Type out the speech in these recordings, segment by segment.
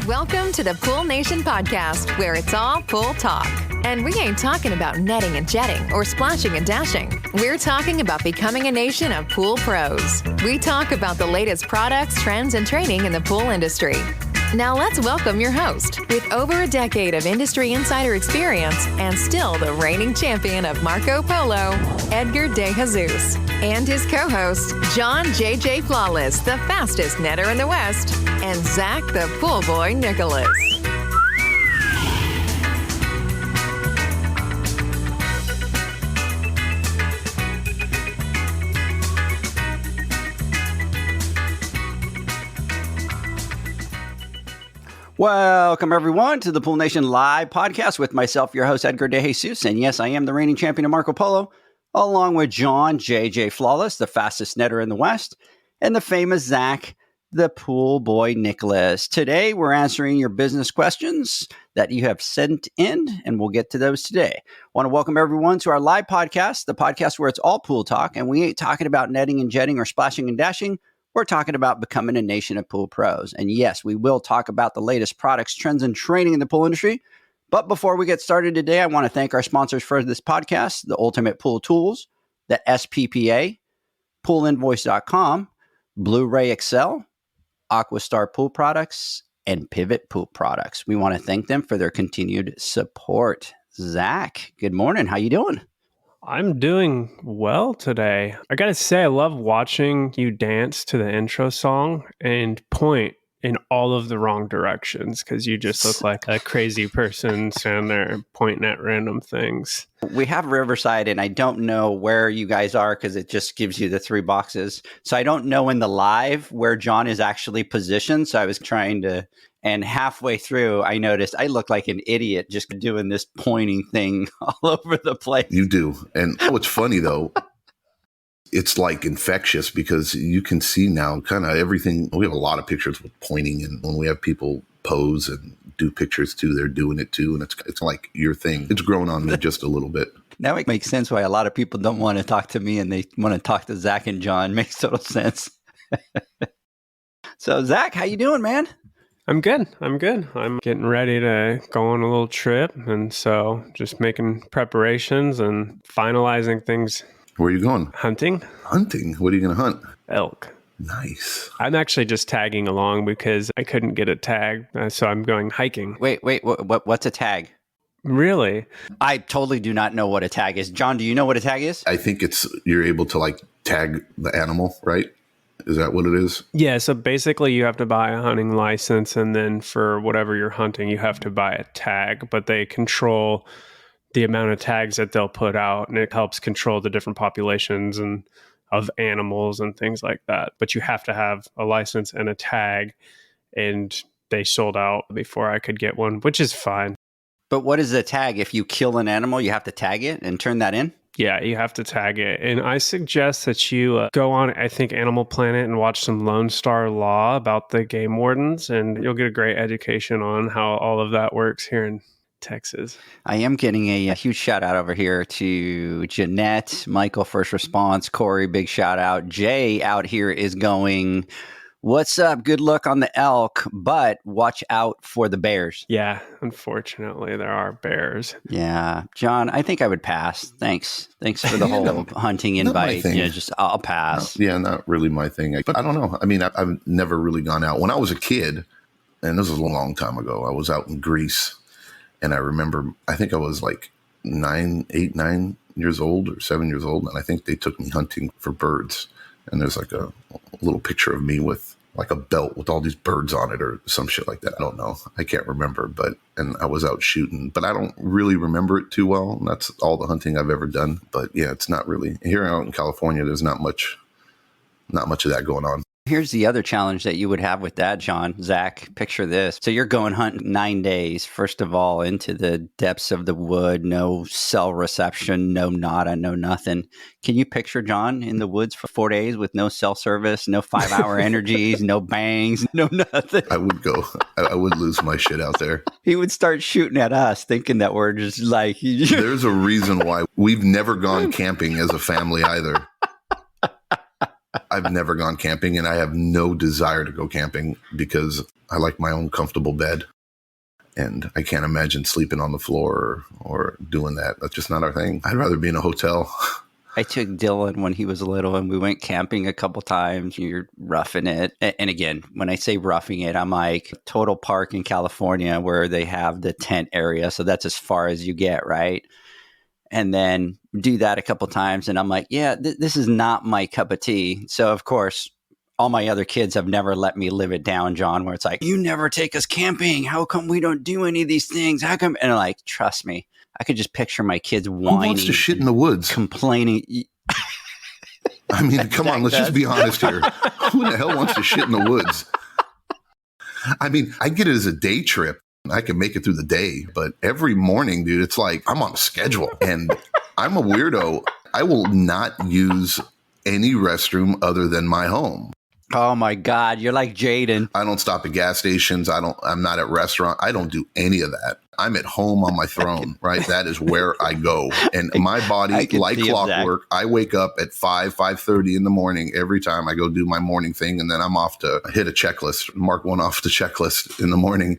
Welcome to the Pool Nation podcast, where it's all pool talk. And we ain't talking about netting and jetting or splashing and dashing. We're talking about becoming a nation of pool pros. We talk about the latest products, trends, and training in the pool industry. Now let's welcome your host, with over a decade of industry insider experience and still the reigning champion of Marco Polo, Edgar De Jesus, and his co-host, John J.J. Flawless, the fastest netter in the West, and Zac the Pool Boy Nicholas. Welcome, everyone, to the Pool Nation Live podcast with myself, your host, Edgar De Jesus. And yes, I am the reigning champion of Marco Polo, along with John J.J. Flawless, the fastest netter in the West, and the famous Zac, the Pool Boy Nicholas. Today, we're answering your business questions that you have sent in, and we'll get to those today. I want to welcome everyone to our live podcast, the podcast where it's all pool talk, and we ain't talking about netting and jetting or splashing and dashing. We're talking about becoming a nation of pool pros. And yes, we will talk about the latest products, trends, and training in the pool industry. But before we get started today, I want to thank our sponsors for this podcast, the Ultimate Pool Tools, the SPPA, poolinvoice.com, Blueray Excel, AquaStar Pool Products, and Pivot Pool Products. We want to thank them for their continued support. Zac, good morning. How you doing? I'm doing well today. I gotta say, I love watching you dance to the intro song and point in all of the wrong directions because you just look like a crazy person standing there pointing at random things. We have Riverside, and I don't know where you guys are because it just gives you the three boxes. So I don't know in the live where John is actually positioned. So I was trying to, and halfway through, I noticed I look like an idiot just doing this pointing thing all over the place. You do. And what's funny, though, it's like infectious because you can see now kind of everything. We have a lot of pictures with pointing, and when we have people pose and do pictures too, they're doing it too. And it's like your thing. It's grown on me just a little bit. Now it makes sense why a lot of people don't want to talk to me and they want to talk to Zac and John. Makes total sense. So Zac, how you doing, man? I'm good. I'm getting ready to go on a little trip. And so just making preparations and finalizing things. Where are you going? Hunting. Hunting? What are you going to hunt? Elk. Nice. I'm actually just tagging along because I couldn't get a tag. So I'm going hiking. Wait, what's a tag? Really? I totally do not know what a tag is. John, do you know what a tag is? I think you're able to like tag the animal, right? Is that what it is? Yeah, so basically you have to buy a hunting license, and then for whatever you're hunting, you have to buy a tag, but they control the amount of tags that they'll put out, and it helps control the different populations and of animals and things like that. But you have to have a license and a tag, and they sold out before I could get one, which is fine. But what is a tag? If you kill an animal, you have to tag it and turn that in? Yeah, you have to tag it. And I suggest that you go on, I think, Animal Planet and watch some Lone Star Law about the game wardens, and you'll get a great education on how all of that works here in Texas. I am getting a huge shout out over here to Jeanette, Michael, First Response, Corey, big shout out. Jay out here is going, what's up? Good luck on the elk, but watch out for the bears. Yeah, unfortunately, there are bears. Yeah. John, I think I would pass. Thanks for the whole hunting invite. I'll pass. Yeah, not really my thing. But I don't know. I mean, I've never really gone out. When I was a kid, and this was a long time ago, I was out in Greece. And I remember, I think I was like 9 years old or 7 years old. And I think they took me hunting for birds. And there's like a little picture of me with like a belt with all these birds on it or some shit like that. I don't know. I can't remember. And I was out shooting, but I don't really remember it too well. And that's all the hunting I've ever done. But yeah, it's not really. Here out in California, there's not much of that going on. Here's the other challenge that you would have with that, John. Zac, picture this. So you're going hunting 9 days, first of all, into the depths of the wood, no cell reception, no nada, no nothing. Can you picture John in the woods for 4 days with no cell service, no 5-hour energies, no bangs, no nothing? I would go. I would lose my shit out there. He would start shooting at us thinking that we're just like... There's a reason why we've never gone camping as a family either. I've never gone camping, and I have no desire to go camping because I like my own comfortable bed. And I can't imagine sleeping on the floor or doing that. That's just not our thing. I'd rather be in a hotel. I took Dylan when he was little and we went camping a couple times. You're roughing it. And again, when I say roughing it, I'm like Total Park in California where they have the tent area. So that's as far as you get, right? And then do that a couple times. And I'm like, yeah, this is not my cup of tea. So, of course, all my other kids have never let me live it down, John, where it's like, you never take us camping. How come we don't do any of these things? How come? And I'm like, trust me, I could just picture my kids whining. Who wants to shit in the woods? Complaining. I mean, come on, let's just be honest here. Who the hell wants to shit in the woods? I mean, I get it as a day trip. I can make it through the day, but every morning, dude, it's like I'm on a schedule and I'm a weirdo. I will not use any restroom other than my home. Oh my God, you're like Jaden. I don't stop at gas stations. I'm not at restaurant. I don't do any of that. I'm at home on my throne, right? That is where I go. And my body, like clockwork, I wake up at 5:30 in the morning every time I go do my morning thing. And then I'm off to hit a checklist, mark one off the checklist in the morning.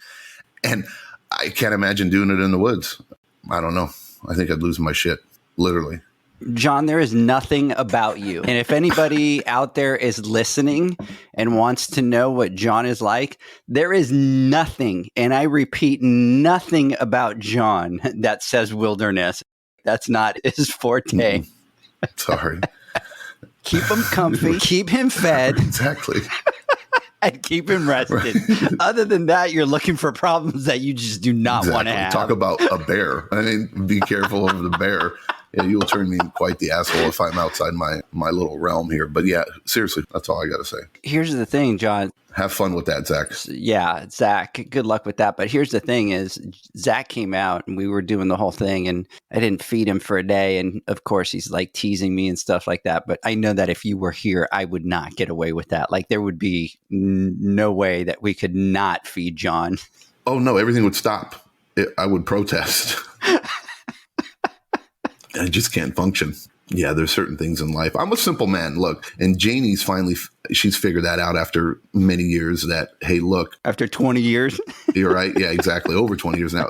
And I can't imagine doing it in the woods. I don't know. I think I'd lose my shit, literally. John, there is nothing about you. And if anybody out there is listening and wants to know what John is like, there is nothing, and I repeat, nothing about John that says wilderness. That's not his forte. Sorry. Keep him comfy, keep him fed. Exactly. And keep him rested. Right. Other than that, you're looking for problems that you just do not want to have. Talk about a bear. I mean, be careful of the bear. Yeah, you'll turn me quite the asshole if I'm outside my little realm here. But yeah, seriously, that's all I got to say. Here's the thing, John. Have fun with that, Zach. Yeah, Zach, good luck with that. But here's the thing is Zach came out and we were doing the whole thing and I didn't feed him for a day. And of course, he's like teasing me and stuff like that. But I know that if you were here, I would not get away with that. Like there would be no way that we could not feed John. Oh, no, everything would stop. I would protest. I just can't function. Yeah, there's certain things in life. I'm a simple man. Look, and Janie's finally, she's figured that out after many years that, hey, look. After 20 years? You're right. Yeah, exactly. Over 20 years now.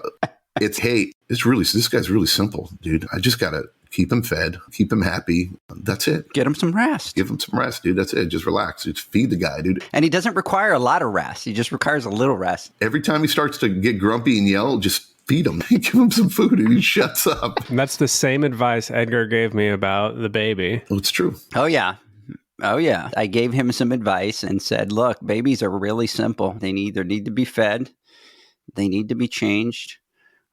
It's, hey, this guy's really simple, dude. I just got to keep him fed, keep him happy. That's it. Get him some rest. Give him some rest, dude. That's it. Just relax. Just feed the guy, dude. And he doesn't require a lot of rest. He just requires a little rest. Every time he starts to get grumpy and yell, just feed him. Give him some food and he shuts up. And that's the same advice Edgar gave me about the baby. Oh, it's true. Oh, yeah. Oh, yeah. I gave him some advice and said, look, babies are really simple. They either need to be fed, they need to be changed,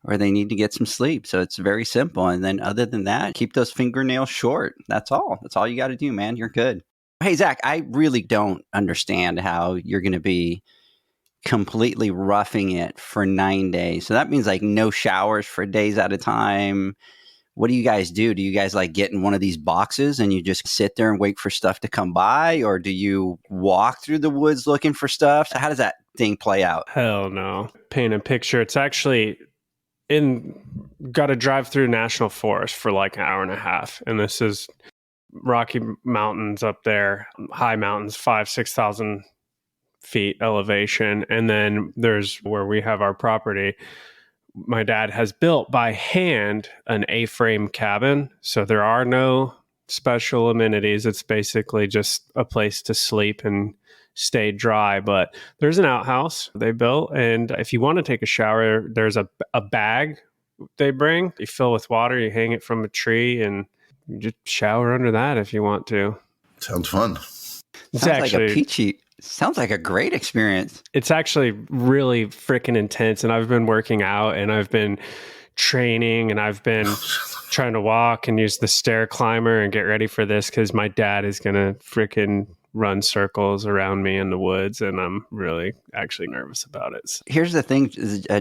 or they need to get some sleep. So it's very simple. And then other than that, keep those fingernails short. That's all. That's all you got to do, man. You're good. Hey, Zach, I really don't understand how you're going to be completely roughing it for 9 days. So that means like no showers for days at a time. What do you guys do? Do you guys like get in one of these boxes and you just sit there and wait for stuff to come by? Or do you walk through the woods looking for stuff? So how does that thing play out? Hell no. Paint a picture. It's actually got to drive through national forest for like an hour and a half. And this is Rocky Mountains up there, high mountains, 6,000 feet elevation. And then there's where we have our property. My dad has built by hand an A-frame cabin. So there are no special amenities. It's basically just a place to sleep and stay dry. But there's an outhouse they built. And if you want to take a shower, there's a bag they bring. You fill with water, you hang it from a tree, and you just shower under that if you want to. Sounds fun. Sounds like a great experience. It's actually really freaking intense. And I've been working out and I've been training and I've been trying to walk and use the stair climber and get ready for this because my dad is going to freaking run circles around me in the woods. And I'm really actually nervous about it. So. Here's the thing,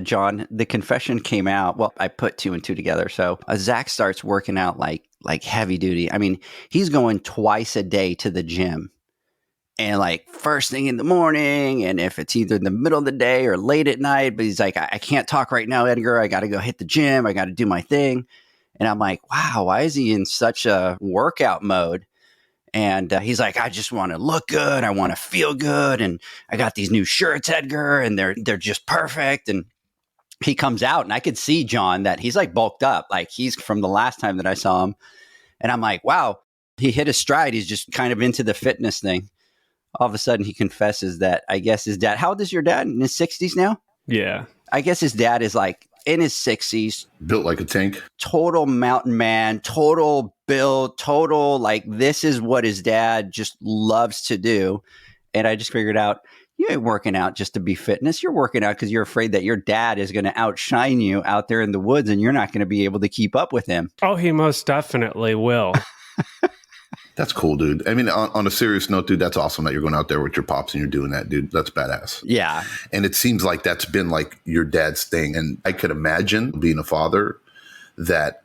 John, the confession came out. Well, I put two and two together. So Zach starts working out like heavy duty. I mean, he's going twice a day to the gym. And like first thing in the morning, and if it's either in the middle of the day or late at night, but he's like, I can't talk right now, Edgar. I got to go hit the gym. I got to do my thing. And I'm like, wow, why is he in such a workout mode? And he's like, I just want to look good. I want to feel good. And I got these new shirts, Edgar, and they're just perfect. And he comes out and I could see John that he's like bulked up. Like he's from the last time that I saw him. And I'm like, wow, he hit his stride. He's just kind of into the fitness thing. All of a sudden he confesses that I guess his dad, how old is your dad? In his 60s now? Yeah. I guess his dad is like in his 60s. Built like a tank. Total mountain man, total build, total like this is what his dad just loves to do. And I just figured out, you ain't working out just to be fitness. You're working out because you're afraid that your dad is going to outshine you out there in the woods and you're not going to be able to keep up with him. Oh, he most definitely will. That's cool, dude. I mean, on a serious note, dude, that's awesome that you're going out there with your pops and you're doing that, dude. That's badass. Yeah. And it seems like that's been like your dad's thing. And I could imagine being a father that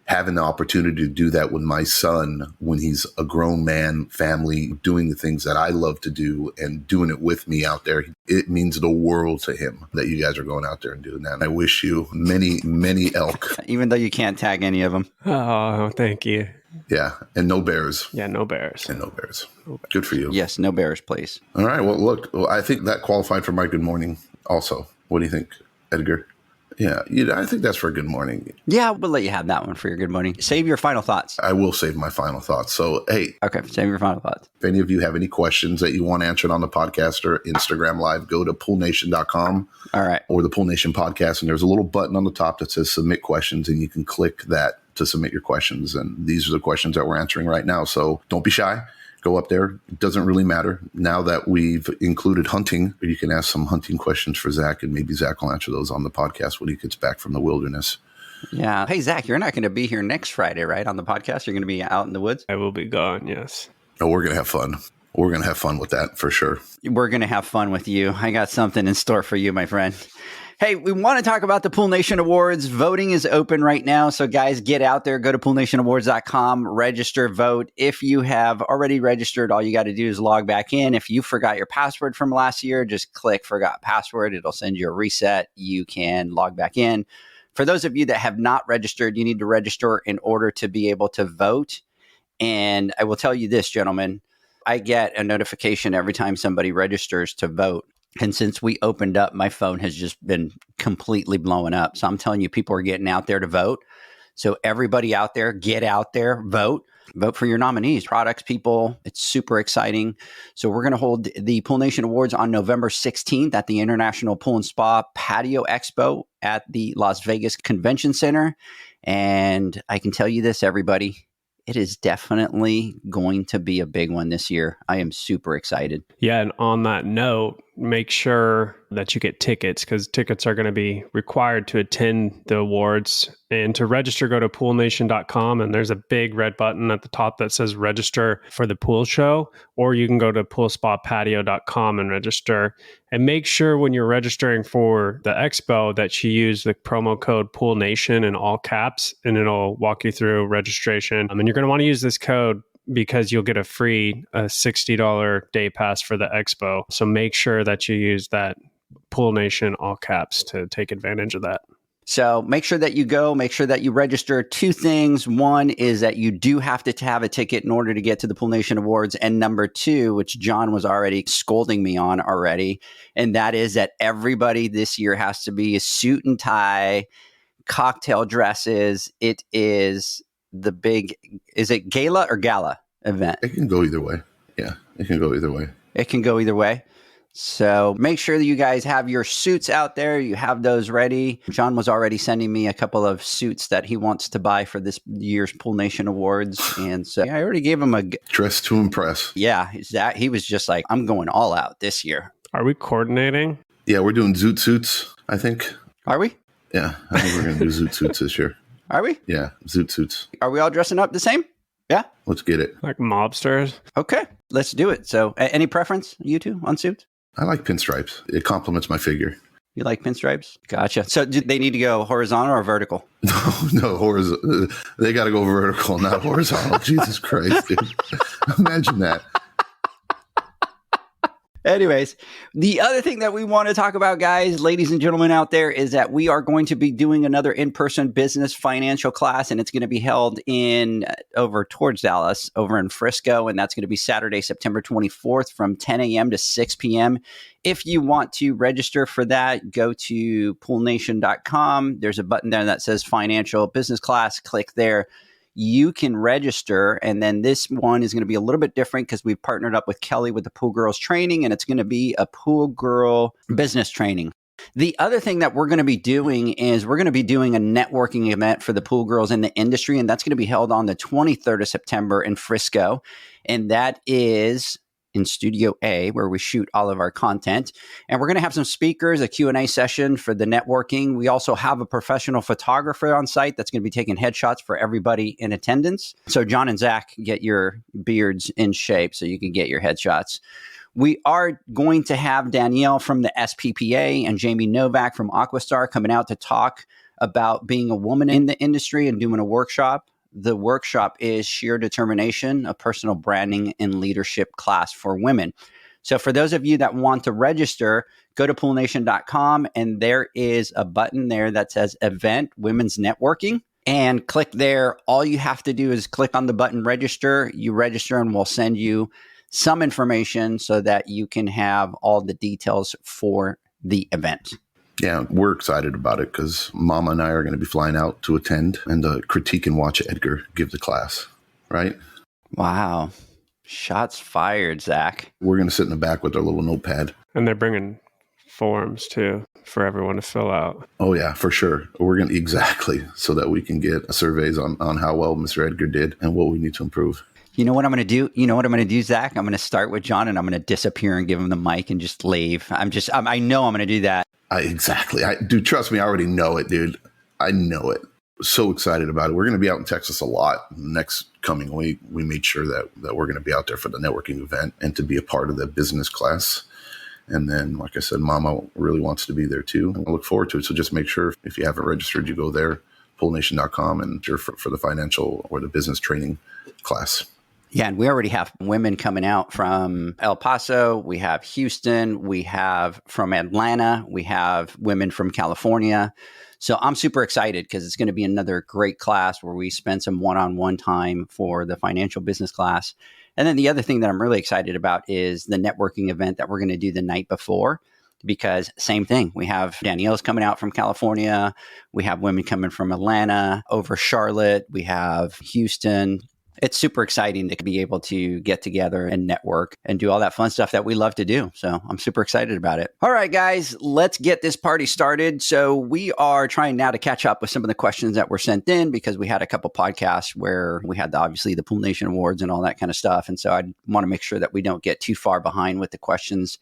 having the opportunity to do that with my son when he's a grown man, family, doing the things that I love to do and doing it with me out there. It means the world to him that you guys are going out there and doing that. And I wish you many, many elk. Even though you can't tag any of them. Oh, thank you. Yeah. And no bears. Yeah, no bears. And no bears. Good for you. Yes, no bears, please. All right. Well, look, I think that qualified for my good morning also. What do you think, Edgar? Yeah, I think that's for a good morning. Yeah, we'll let you have that one for your good morning. Save your final thoughts. I will save my final thoughts. So, hey. Okay, save your final thoughts. If any of you have any questions that you want answered on the podcast or Instagram Live, go to poolnation.com. All right. Or the Pool Nation podcast. And there's a little button on the top that says submit questions. And you can click that to submit your questions. And these are the questions that we're answering right now. So don't be shy. Go up there. It doesn't really matter. Now that we've included hunting, you can ask some hunting questions for Zac, and maybe Zac will answer those on the podcast when he gets back from the wilderness. Yeah. Hey, Zac, you're not going to be here next Friday, right? On the podcast? You're going to be out in the woods? I will be gone, yes. Oh, we're going to have fun. We're going to have fun with that for sure. We're going to have fun with you. I got something in store for you, my friend. Hey, we want to talk about the Pool Nation Awards. Voting is open right now. So guys, get out there, go to poolnationawards.com, register, vote. If you have already registered, all you got to do is log back in. If you forgot your password from last year, just click forgot password. It'll send you a reset. You can log back in. For those of you that have not registered, you need to register in order to be able to vote. And I will tell you this, gentlemen, I get a notification every time somebody registers to vote. And since we opened up, my phone has just been completely blowing up. So I'm telling you, people are getting out there to vote. So everybody out there, get out there, vote. Vote for your nominees, products, people. It's super exciting. So we're going to hold the Pool Nation Awards on November 16th at the International Pool and Spa Patio Expo at the Las Vegas Convention Center. And I can tell you this, everybody. It is definitely going to be a big one this year. I am super excited. Yeah, and on that note, make sure that you get tickets because tickets are going to be required to attend the awards. And to register, go to poolnation.com and there's a big red button at the top that says register for the pool show, or you can go to poolspapatio.com and register. And make sure when you're registering for the expo that you use the promo code PoolNation in all caps, and it'll walk you through registration. And you're going to want to use this code because you'll get a free $60 day pass for the expo. So make sure that you use that Pool Nation all caps to take advantage of that. So make sure that you go, make sure that you register. Two things. One is that you do have to have a ticket in order to get to the Pool Nation Awards. And number two, which John was already scolding me on already, and that is that everybody this year has to be a suit and tie, cocktail dresses. It is the big, is it gala or gala event? It can go either way. Yeah, it can go either way. It can go either way. So make sure that you guys have your suits out there. You have those ready. John was already sending me a couple of suits that he wants to buy for this year's Pool Nation Awards. And so I already gave him a... Dress to impress. Yeah, he was just like, I'm going all out this year. Are we coordinating? Yeah, we're doing zoot suits, I think. Are we? Yeah, I think we're going to do zoot suits this year. Are we? Yeah, zoot suits. Are we all dressing up the same? Yeah? Let's get it. Like mobsters? Okay, let's do it. So any preference, you two, on suits? I like pinstripes. It complements my figure. You like pinstripes? Gotcha. So do they need to go horizontal or vertical? No, horizontal. They got to go vertical, not horizontal. Jesus Christ, dude. Imagine that. Anyways, the other thing that we want to talk about, guys, ladies and gentlemen out there, is that we are going to be doing another in-person business financial class, and it's going to be held in over towards Dallas, over in Frisco, and that's going to be Saturday, September 24th from 10 a.m. to 6 p.m. If you want to register for that, go to poolnation.com. There's a button there that says financial business class. Click there. You can register, and then this one is going to be a little bit different because we've partnered up with Kelly with the Pool Girls training, and it's going to be a pool girl business training. The other thing that we're going to be doing is we're going to be doing a networking event for the pool girls in the industry, and that's going to be held on the 23rd of September in Frisco, and that is in Studio A, where we shoot all of our content. And we're going to have some speakers, a Q&A session for the networking. We also have a professional photographer on site that's going to be taking headshots for everybody in attendance. So John and Zac, get your beards in shape so you can get your headshots. We are going to have Danielle from the SPPA and Jamie Novak from AquaStar coming out to talk about being a woman in the industry and doing a workshop. The workshop is Sheer Determination, a personal branding and leadership class for women. So for those of you that want to register, go to poolnation.com, and there is a button there that says Event Women's Networking, and click there. All you have to do is click on the button register. You register, and we'll send you some information so that you can have all the details for the event. Yeah, we're excited about it because Mama and I are going to be flying out to attend and critique and watch Edgar give the class, right? Wow. Shots fired, Zac. We're going to sit in the back with our little notepad. And they're bringing forms too for everyone to fill out. Oh, yeah, for sure. We're going to exactly so that we can get surveys on how well Mr. Edgar did and what we need to improve. You know what I'm going to do? You know what I'm going to do, Zac? I'm going to start with John, and I'm going to disappear and give him the mic and just leave. I know I'm going to do that. Exactly. Dude, trust me, I already know it, dude. I know it. So excited about it. We're going to be out in Texas a lot next coming week. We made sure that we're going to be out there for the networking event and to be a part of the business class. And then, like I said, Mama really wants to be there too. And I look forward to it. So just make sure if you haven't registered, you go there, poolnation.com, and you're for the financial or the business training class. Yeah, and we already have women coming out from El Paso. We have Houston. We have from Atlanta. We have women from California. So I'm super excited because it's going to be another great class where we spend some one-on-one time for the financial business class. And then the other thing that I'm really excited about is the networking event that we're going to do the night before, because same thing. We have Danielle's coming out from California. We have women coming from Atlanta, over Charlotte. We have Houston. It's super exciting to be able to get together and network and do all that fun stuff that we love to do. So I'm super excited about it. All right, guys, let's get this party started. So we are trying now to catch up with some of the questions that were sent in because we had a couple podcasts where we had obviously the Pool Nation Awards and all that kind of stuff. And so I want to make sure that we don't get too far behind with the questions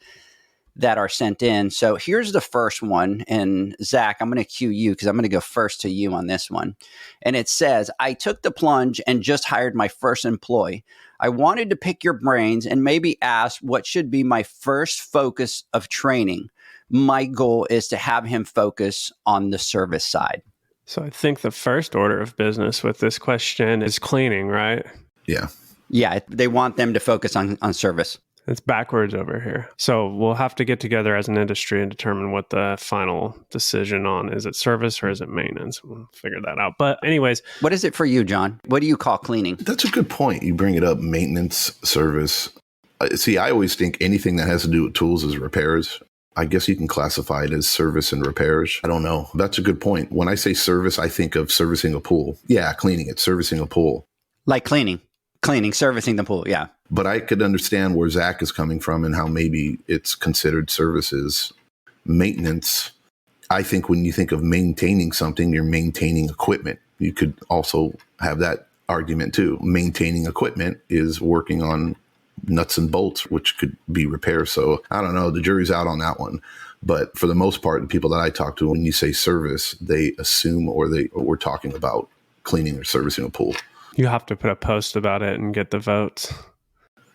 that are sent in. So here's the first one. And Zac, I'm going to cue you because I'm going to go first to you on this one. And it says, I took the plunge and just hired my first employee. I wanted to pick your brains and maybe ask what should be my first focus of training. My goal is to have him focus on the service side. So I think the first order of business with this question is cleaning, right? Yeah. Yeah, they want them to focus on service. It's backwards over here. So we'll have to get together as an industry and determine what the final decision on. Is it service or is it maintenance? We'll figure that out. But anyways. What is it for you, John? What do you call cleaning? That's a good point. You bring it up, maintenance, service. See, I always think anything that has to do with tools is repairs. I guess you can classify it as service and repairs. I don't know. That's a good point. When I say service, I think of servicing a pool. Yeah, cleaning it, servicing a pool. Like cleaning, servicing the pool. Yeah. But I could understand where Zac is coming from and how maybe it's considered services. Maintenance, I think when you think of maintaining something, you're maintaining equipment. You could also have that argument too. Maintaining equipment is working on nuts and bolts, which could be repairs. So I don't know. The jury's out on that one. But for the most part, the people that I talk to, when you say service, they assume we're talking about cleaning or servicing a pool. You have to put a post about it and get the votes.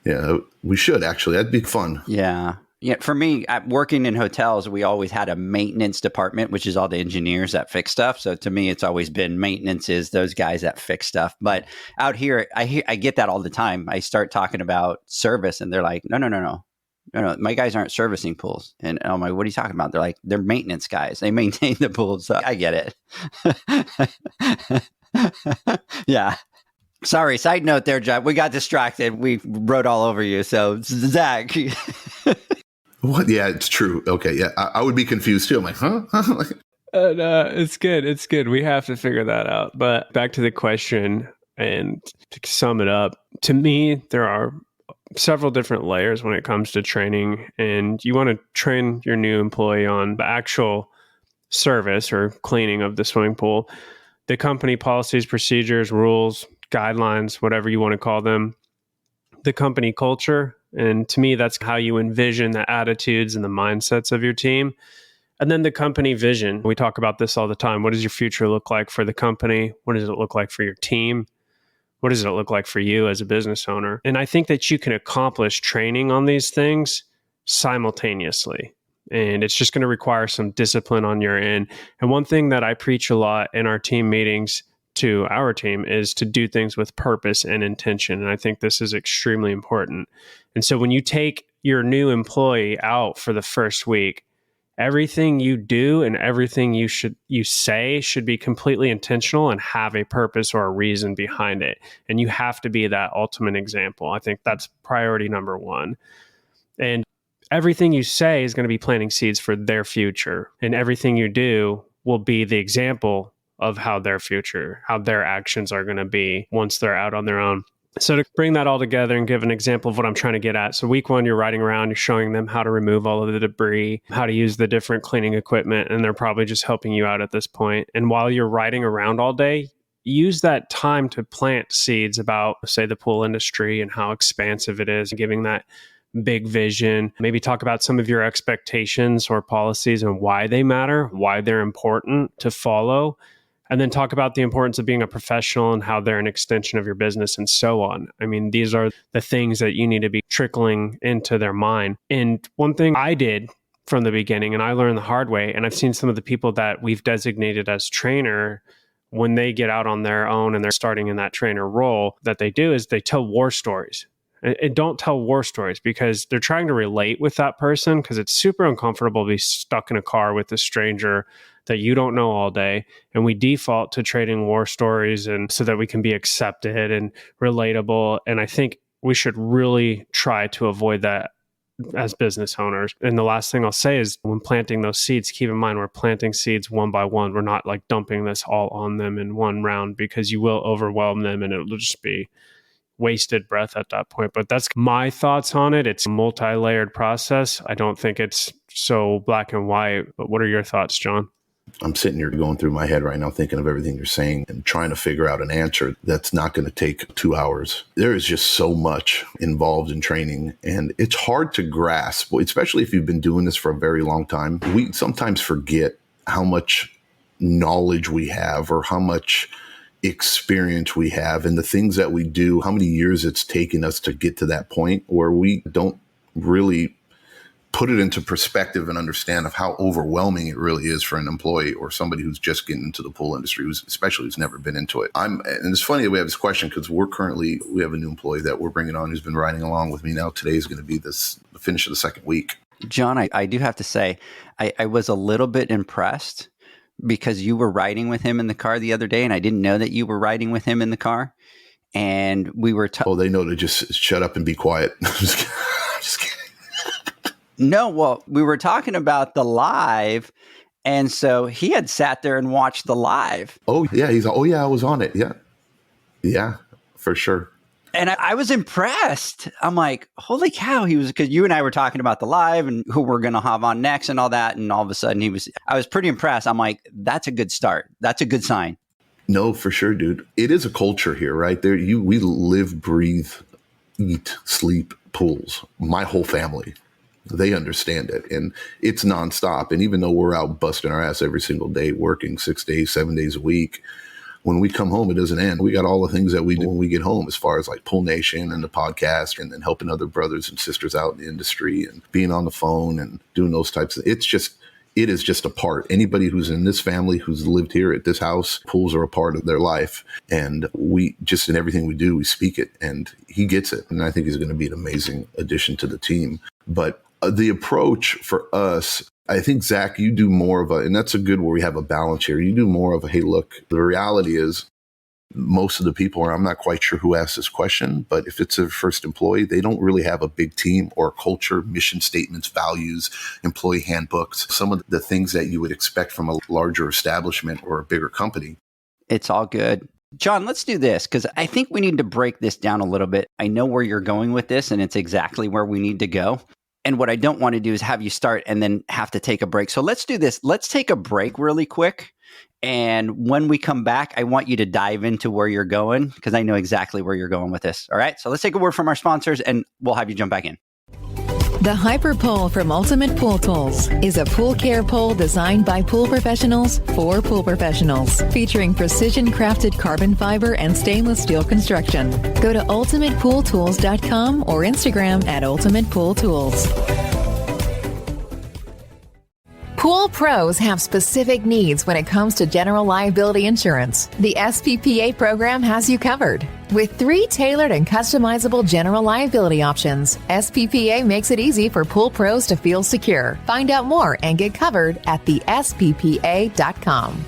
Yeah, we should actually. That'd be fun. Yeah. Yeah. For me, working in hotels, we always had a maintenance department, which is all the engineers that fix stuff. So to me, it's always been maintenance is those guys that fix stuff. But out here, I get that all the time. I start talking about service and they're like, no. no, my guys aren't servicing pools. And I'm like, what are you talking about? They're like, they're maintenance guys. They maintain the pools. So I get it. Yeah. Sorry. Side note there, Jeff. We got distracted. We wrote all over you. So Zach. What? Yeah, it's true. Okay. Yeah. I would be confused too. I'm like, huh? It's good. It's good. We have to figure that out. But back to the question, and to sum it up, to me, there are several different layers when it comes to training, and you want to train your new employee on the actual service or cleaning of the swimming pool, the company policies, procedures, rules, guidelines, whatever you want to call them, the company culture. And to me, that's how you envision the attitudes and the mindsets of your team. And then the company vision. We talk about this all the time. What does your future look like for the company? What does it look like for your team? What does it look like for you as a business owner? And I think that you can accomplish training on these things simultaneously. And it's just going to require some discipline on your end. And one thing that I preach a lot in our team meetings to our team is to do things with purpose and intention. And I think this is extremely important. And so when you take your new employee out for the first week, everything you do and everything you say should be completely intentional and have a purpose or a reason behind it. And you have to be that ultimate example. I think that's priority number one. And everything you say is going to be planting seeds for their future. And everything you do will be the example of how their future, how their actions are going to be once they're out on their own. So to bring that all together and give an example of what I'm trying to get at. So week one, you're riding around, you're showing them how to remove all of the debris, how to use the different cleaning equipment, and they're probably just helping you out at this point. And while you're riding around all day, use that time to plant seeds about, say, the pool industry and how expansive it is, giving that big vision. Maybe talk about some of your expectations or policies and why they matter, why they're important to follow. And then talk about the importance of being a professional and how they're an extension of your business and so on. I mean, these are the things that you need to be trickling into their mind. And one thing I did from the beginning, and I learned the hard way, and I've seen some of the people that we've designated as trainer, when they get out on their own and they're starting in that trainer role, that they do is they tell war stories. And don't tell war stories because they're trying to relate with that person, because it's super uncomfortable to be stuck in a car with a stranger that you don't know all day. And we default to trading war stories and so that we can be accepted and relatable. And I think we should really try to avoid that as business owners. And the last thing I'll say is when planting those seeds, keep in mind we're planting seeds one by one. We're not like dumping this all on them in one round, because you will overwhelm them and it'll just be wasted breath at that point. But that's my thoughts on it. It's a multi-layered process. I don't think it's so black and white. But what are your thoughts, John? I'm sitting here going through my head right now, thinking of everything you're saying and trying to figure out an answer that's not going to take 2 hours. There is just so much involved in training, and it's hard to grasp, especially if you've been doing this for a very long time. We sometimes forget how much knowledge we have or how much experience we have and the things that we do, how many years it's taken us to get to that point where we don't really put it into perspective and understand of how overwhelming it really is for an employee or somebody who's just getting into the pool industry, especially who's never been into it. And it's funny that we have this question because we have a new employee that we're bringing on who's been riding along with me now. Today is going to be the finish of the second week. John, I do have to say, I was a little bit impressed because you were riding with him in the car the other day, and I didn't know that you were riding with him in the car. And we were they know to just shut up and be quiet. I'm just kidding. No, well, we were talking about the live, and so he had sat there and watched the live. Oh, yeah. I was on it. Yeah. Yeah, for sure. And I was impressed. I'm like, holy cow. Because you and I were talking about the live and who we're going to have on next and all that. And all of a sudden I was pretty impressed. I'm like, that's a good start. That's a good sign. No, for sure, dude. It is a culture here, right? We live, breathe, eat, sleep pools. My whole family. They understand it, and it's nonstop. And even though we're out busting our ass every single day, working 6 days, 7 days a week, when we come home, it doesn't end. We got all the things that we do when we get home, as far as like Pool Nation and the podcast, and then helping other brothers and sisters out in the industry and being on the phone and doing those types of. it is just a part. Anybody who's in this family, who's lived here at this house, pools are a part of their life. And we just, in everything we do, we speak it, and he gets it. And I think he's going to be an amazing addition to the team. But the approach for us, I think, Zach, you do more of and that's a good where we have a balance here. You do more of hey, look, the reality is most of the people, I'm not quite sure who asked this question, but if it's a first employee, they don't really have a big team or culture, mission statements, values, employee handbooks, some of the things that you would expect from a larger establishment or a bigger company. It's all good. John, let's do this because I think we need to break this down a little bit. I know where you're going with this, and it's exactly where we need to go. And what I don't want to do is have you start and then have to take a break. So let's do this. Let's take a break really quick. And when we come back, I want you to dive into where you're going because I know exactly where you're going with this. All right. So let's take a word from our sponsors and we'll have you jump back in. The Hyper Pole from Ultimate Pool Tools is a pool care pole designed by pool professionals for pool professionals, featuring precision-crafted carbon fiber and stainless steel construction. Go to ultimatepooltools.com or Instagram at Ultimate Pool Tools. Pool pros have specific needs when it comes to general liability insurance. The SPPA program has you covered. With 3 tailored and customizable general liability options, SPPA makes it easy for pool pros to feel secure. Find out more and get covered at thesppa.com.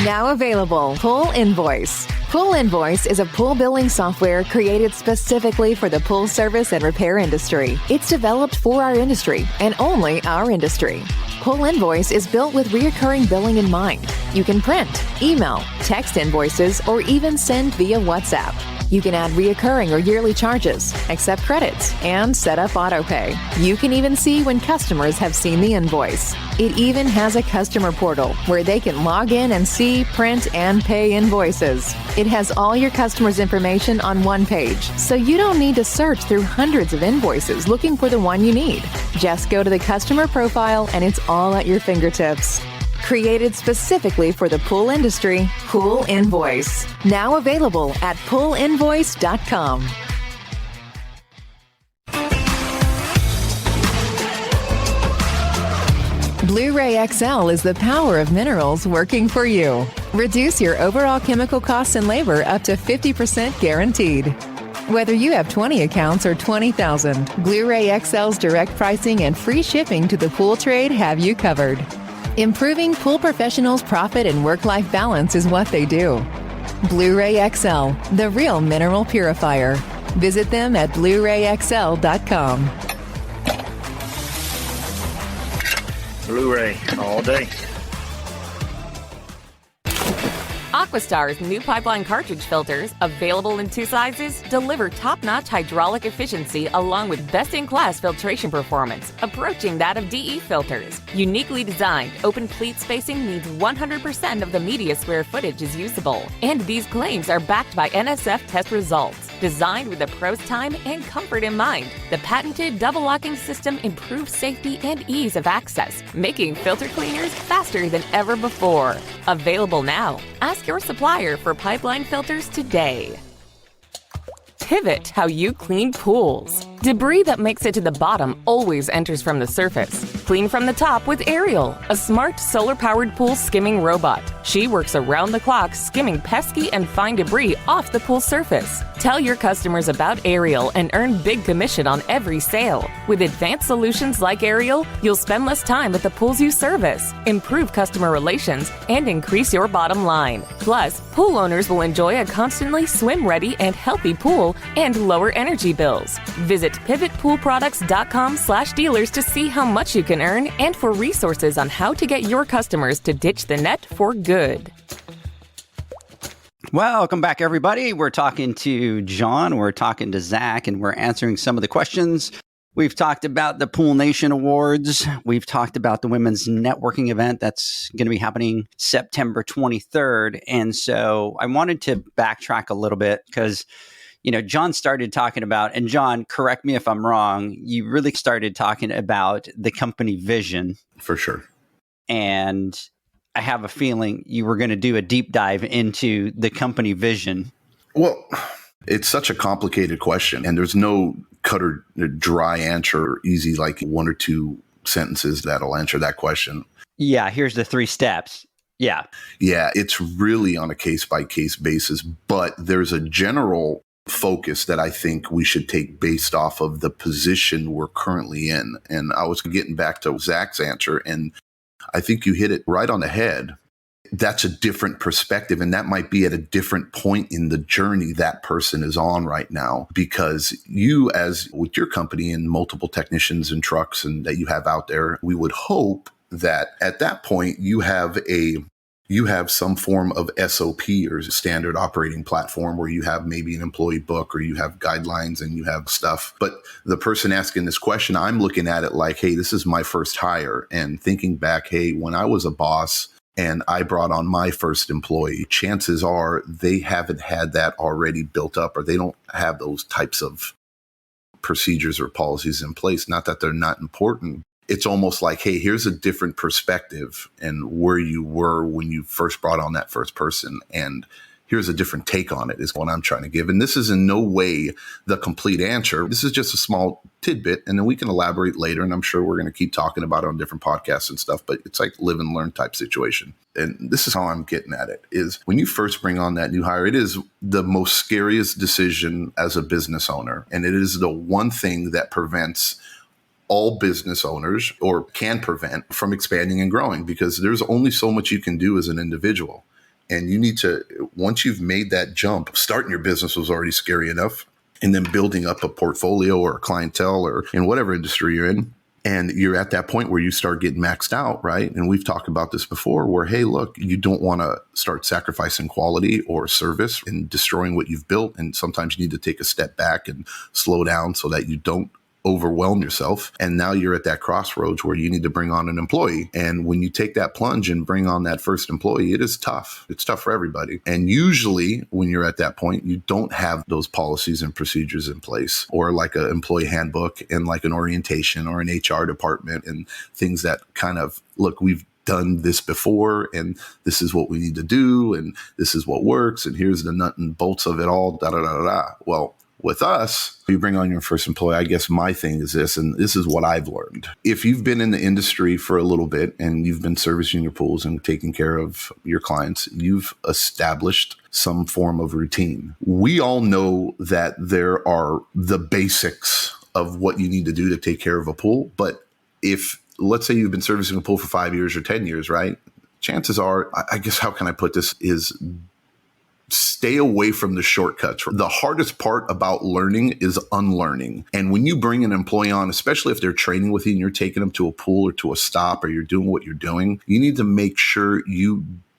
Now available, Pool Invoice. Pool Invoice is a pool billing software created specifically for the pool service and repair industry. It's developed for our industry and only our industry. Pool Invoice is built with recurring billing in mind. You can print, email, text invoices, or even send via WhatsApp. You can add reoccurring or yearly charges, accept credits, and set up autopay. You can even see when customers have seen the invoice. It even has a customer portal where they can log in and see, print, and pay invoices. It has all your customers' information on one page, so you don't need to search through hundreds of invoices looking for the one you need. Just go to the customer profile and it's all at your fingertips. Created specifically for the pool industry, Pool Invoice. Now available at poolinvoice.com. Blueray XL is the power of minerals working for you. Reduce your overall chemical costs and labor up to 50% guaranteed. Whether you have 20 accounts or 20,000, Blueray XL's direct pricing and free shipping to the pool trade have you covered. Improving pool professionals' profit and work-life balance is what they do. Blueray XL, the real mineral purifier. Visit them at BlueRayXL.com. Blueray all day. AquaStar's new pipeline cartridge filters, available in 2 sizes, deliver top-notch hydraulic efficiency along with best-in-class filtration performance, approaching that of DE filters. Uniquely designed, open pleat spacing means 100% of the media square footage is usable. And these claims are backed by NSF test results. Designed with the pro's time and comfort in mind, the patented double locking system improves safety and ease of access, making filter cleaners faster than ever before. Available now. Ask your supplier for pipeline filters today. Pivot how you clean pools. Debris that makes it to the bottom always enters from the surface. Clean from the top with Ariel, a smart solar-powered pool skimming robot. She works around the clock skimming pesky and fine debris off the pool surface. Tell your customers about Ariel and earn big commission on every sale. With advanced solutions like Ariel, you'll spend less time at the pools you service, improve customer relations, and increase your bottom line. Plus, pool owners will enjoy a constantly swim-ready and healthy pool and lower energy bills. Visit pivotpoolproducts.com/dealers to see how much you can earn and for resources on how to get your customers to ditch the net for good. Welcome back, everybody. We're talking to John, we're talking to Zach, and we're answering some of the questions. We've talked about the Pool Nation Awards. We've talked about the women's networking event that's going to be happening September 23rd. And so I wanted to backtrack a little bit because John started talking about, and John, correct me if I'm wrong, you really started talking about the company vision. For sure. And I have a feeling you were going to do a deep dive into the company vision. Well, it's such a complicated question, and there's no cut or dry answer, or easy, like 1 or 2 sentences that'll answer that question. Yeah, here's the 3 steps. Yeah. Yeah, it's really on a case-by-case basis, but there's a general focus that I think we should take based off of the position we're currently in. And I was getting back to Zach's answer, and I think you hit it right on the head. That's a different perspective, and that might be at a different point in the journey that person is on right now, because you, as with your company and multiple technicians and trucks and that you have out there, we would hope that at that point you have some form of SOP or standard operating platform where you have maybe an employee book or you have guidelines and you have stuff. But the person asking this question, I'm looking at it like, hey, this is my first hire, and thinking back, hey, when I was a boss and I brought on my first employee, chances are they haven't had that already built up, or they don't have those types of procedures or policies in place. Not that they're not important. It's almost like, hey, here's a different perspective and where you were when you first brought on that first person. And here's a different take on it is what I'm trying to give. And this is in no way the complete answer. This is just a small tidbit, and then we can elaborate later. And I'm sure we're going to keep talking about it on different podcasts and stuff, but it's like live and learn type situation. And this is how I'm getting at it, is when you first bring on that new hire, it is the most scariest decision as a business owner. And it is the one thing that prevents all business owners, or can prevent, from expanding and growing, because there's only so much you can do as an individual. And you need to, once you've made that jump, starting your business was already scary enough, and then building up a portfolio or a clientele or in whatever industry you're in. And you're at that point where you start getting maxed out, right? And we've talked about this before where, hey, look, you don't want to start sacrificing quality or service and destroying what you've built. And sometimes you need to take a step back and slow down so that you don't overwhelm yourself. And now you're at that crossroads where you need to bring on an employee. And when you take that plunge and bring on that first employee, it is tough. It's tough for everybody. And usually when you're at that point, you don't have those policies and procedures in place, or like an employee handbook and like an orientation or an HR department and things that kind of, look, we've done this before and this is what we need to do and this is what works and here's the nut and bolts of it all, da da da da. Well, with us, you bring on your first employee, I guess my thing is this, and this is what I've learned. If you've been in the industry for a little bit and you've been servicing your pools and taking care of your clients, you've established some form of routine. We all know that there are the basics of what you need to do to take care of a pool. But if, let's say you've been servicing a pool for 5 years or 10 years, right? Chances are, I guess, how can I put this, is stay away from the shortcuts. The hardest part about learning is unlearning. And when you bring an employee on, especially if they're training with you and you're taking them to a pool or to a stop or you're doing what you're doing, you need to make sure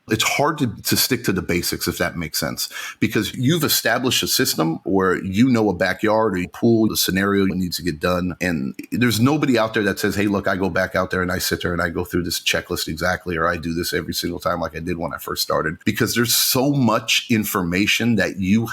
it's hard to stick to the basics, if that makes sense, because you've established a system where you know a backyard or a pool, the scenario needs to get done. And there's nobody out there that says, hey, look, I go back out there and I sit there and I go through this checklist exactly, or I do this every single time like I did when I first started, because there's so much information that you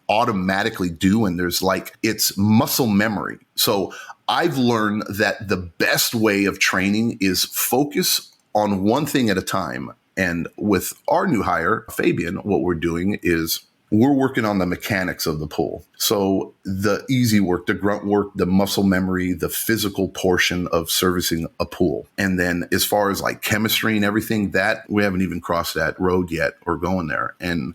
automatically do. And it's muscle memory. So I've learned that the best way of training is focus on one thing at a time. And with our new hire, Fabian, what we're doing is we're working on the mechanics of the pool. So the easy work, the grunt work, the muscle memory, the physical portion of servicing a pool. And then as far as like chemistry and everything, that we haven't even crossed that road yet or going there. And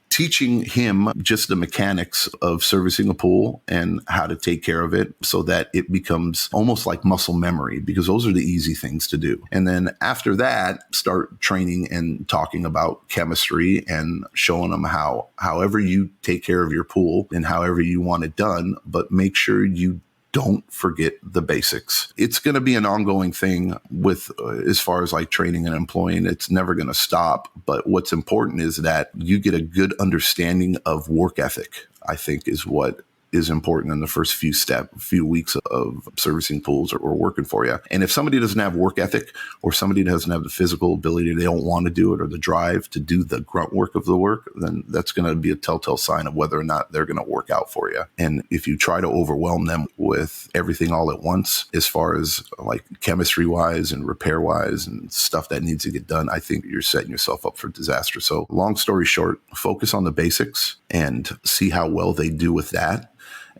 teaching him just the mechanics of servicing a pool and how to take care of it so that it becomes almost like muscle memory, because those are the easy things to do. And then after that, start training and talking about chemistry and showing them however you take care of your pool and however you want it done, but make sure you don't forget the basics. It's going to be an ongoing thing with as far as like training and employing. It's never going to stop. But what's important is that you get a good understanding of work ethic, I think, is what is important in the first few weeks of servicing pools or working for you. And if somebody doesn't have work ethic, or somebody doesn't have the physical ability, they don't want to do it, or the drive to do the grunt work of the work, then that's going to be a telltale sign of whether or not they're going to work out for you. And if you try to overwhelm them with everything all at once, as far as like chemistry wise and repair wise and stuff that needs to get done, I think you're setting yourself up for disaster. So long story short, focus on the basics and see how well they do with that.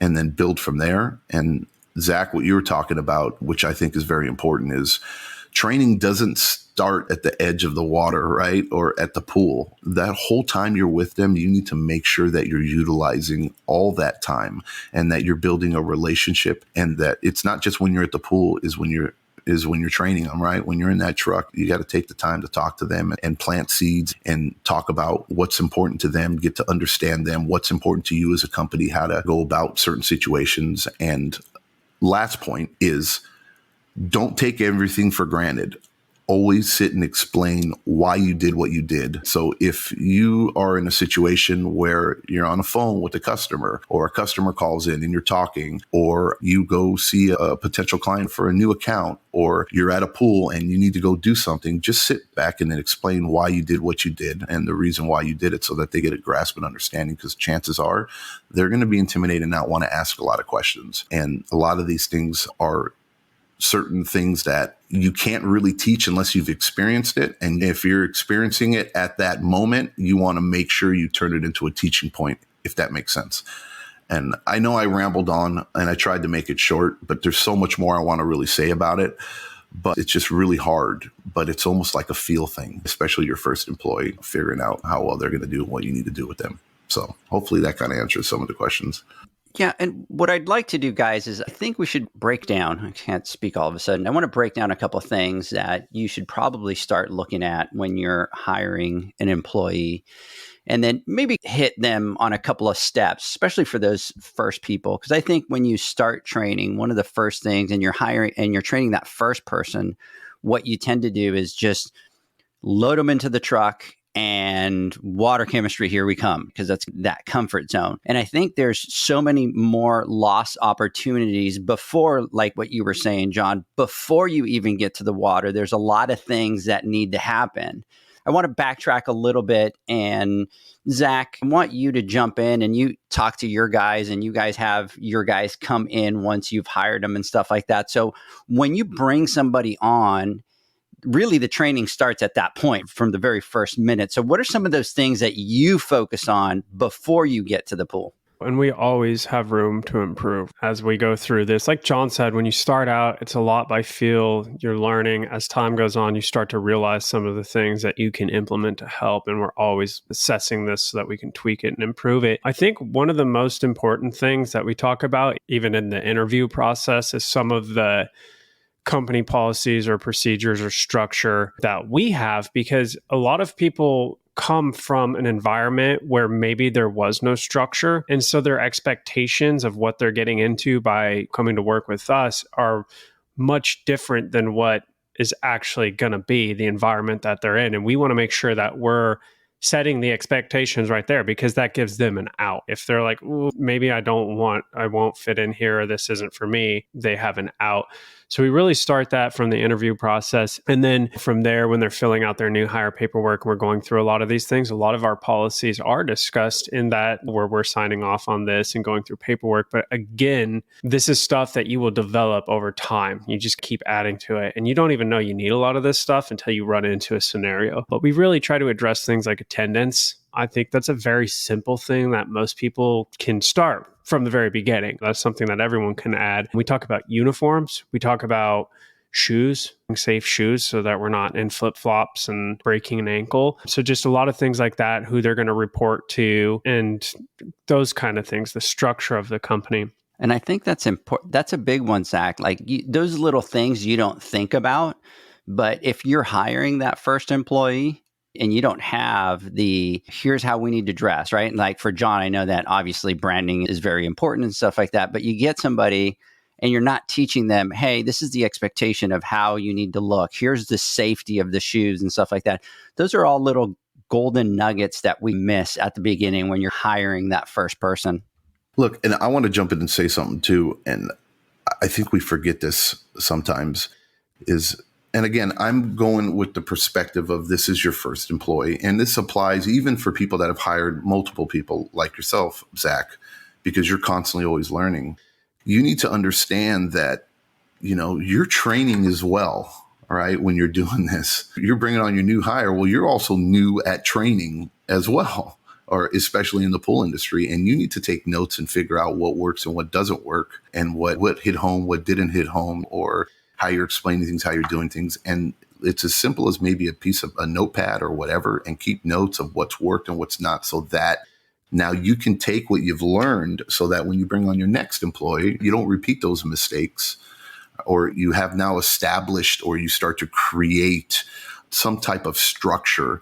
and then build from there. And Zach, what you were talking about, which I think is very important, is training doesn't start at the edge of the water, right? Or at the pool. That whole time you're with them, you need to make sure that you're utilizing all that time and that you're building a relationship, and that it's not just when you're at the pool is when you're training them, right? When you're in that truck, you got to take the time to talk to them and plant seeds and talk about what's important to them, get to understand them, what's important to you as a company, how to go about certain situations. And last point is, don't take everything for granted. Always sit and explain why you did what you did. So if you are in a situation where you're on a phone with a customer, or a customer calls in and you're talking, or you go see a potential client for a new account, or you're at a pool and you need to go do something, just sit back and then explain why you did what you did and the reason why you did it, so that they get a grasp and understanding, because chances are they're going to be intimidated and not want to ask a lot of questions. And a lot of these things are certain things that you can't really teach unless you've experienced it. And if you're experiencing it at that moment, you want to make sure you turn it into a teaching point, if that makes sense. And I know I rambled on and I tried to make it short, but there's so much more I want to really say about it. But it's just really hard. But it's almost like a feel thing, especially your first employee, figuring out how well they're going to do what you need to do with them. So hopefully that kind of answers some of the questions. Yeah, and what I'd like to do, guys, is I think we should break down. I can't speak all of a sudden. I want to break down a couple of things that you should probably start looking at when you're hiring an employee, and then maybe hit them on a couple of steps, especially for those first people. Because I think when you start training, one of the first things, and you're hiring and you're training that first person, what you tend to do is just load them into the truck and water chemistry, here we come, because that's that comfort zone. And I think there's so many more lost opportunities before, like what you were saying, John, before you even get to the water. There's a lot of things that need to happen. I want to backtrack a little bit, and Zach, I want you to jump in and you talk to your guys, and you guys have your guys come in once you've hired them and stuff like that. So when you bring somebody on, really the training starts at that point from the very first minute. So what are some of those things that you focus on before you get to the pool? And we always have room to improve as we go through this. Like John said, when you start out, it's a lot by feel. You're learning. As time goes on, you start to realize some of the things that you can implement to help. And we're always assessing this so that we can tweak it and improve it. I think one of the most important things that we talk about, even in the interview process, is some of the company policies or procedures or structure that we have, because a lot of people come from an environment where maybe there was no structure. And so their expectations of what they're getting into by coming to work with us are much different than what is actually going to be the environment that they're in. And we want to make sure that we're setting the expectations right there, because that gives them an out. If they're like, maybe I won't fit in here, or this isn't for me, they have an out. So we really start that from the interview process. And then from there, when they're filling out their new hire paperwork, we're going through a lot of these things. A lot of our policies are discussed in that, where we're signing off on this and going through paperwork. But again, this is stuff that you will develop over time. You just keep adding to it. And you don't even know you need a lot of this stuff until you run into a scenario. But we really try to address things like attendance. I think that's a very simple thing that most people can start from the very beginning. That's something that everyone can add. We talk about uniforms. We talk about shoes, safe shoes, so that we're not in flip-flops and breaking an ankle. So just a lot of things like that, who they're going to report to, and those kind of things, the structure of the company. And I think that's important. That's a big one, Zach. Like those little things you don't think about, but if you're hiring that first employee, and you don't have here's how we need to dress, right? And like for John, I know that obviously branding is very important and stuff like that, but you get somebody and you're not teaching them, hey, this is the expectation of how you need to look. Here's the safety of the shoes and stuff like that. Those are all little golden nuggets that we miss at the beginning when you're hiring that first person. Look, and I want to jump in and say something too. And I think we forget this sometimes is, and again, I'm going with the perspective of this is your first employee. And this applies even for people that have hired multiple people like yourself, Zach, because you're constantly always learning. You need to understand that, you're training as well, all right, when you're doing this. You're bringing on your new hire. Well, you're also new at training as well. or especially in the pool industry. And you need to take notes and figure out what works and what doesn't work, and what hit home, what didn't hit home, or how you're explaining things, how you're doing things. And it's as simple as maybe a piece of a notepad or whatever, and keep notes of what's worked and what's not, so that now you can take what you've learned, so that when you bring on your next employee, you don't repeat those mistakes, or you have now established, or you start to create some type of structure,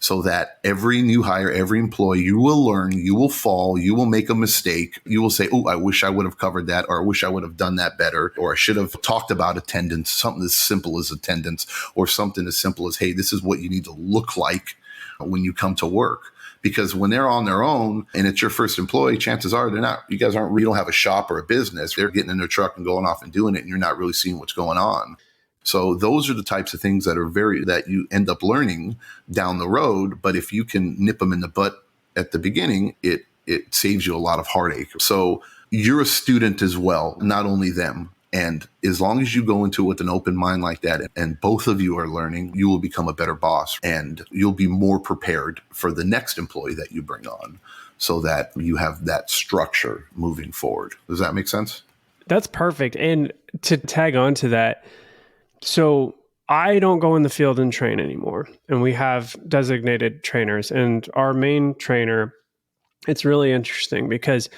so that every new hire, every employee, you will learn, you will fall, you will make a mistake. You will say, oh, I wish I would have covered that, or I wish I would have done that better, or I should have talked about attendance, something as simple as attendance, or something as simple as, hey, this is what you need to look like when you come to work. Because when they're on their own and it's your first employee, chances are you don't have a shop or a business. They're getting in their truck and going off and doing it, and you're not really seeing what's going on. So those are the types of things that you end up learning down the road. But if you can nip them in the butt at the beginning, it saves you a lot of heartache. So you're a student as well, not only them. And as long as you go into it with an open mind like that, and both of you are learning, you will become a better boss, and you'll be more prepared for the next employee that you bring on, so that you have that structure moving forward. Does that make sense? That's perfect. And to tag on to that, so I don't go in the field and train anymore, and we have designated trainers. And our main trainer, it's really interesting because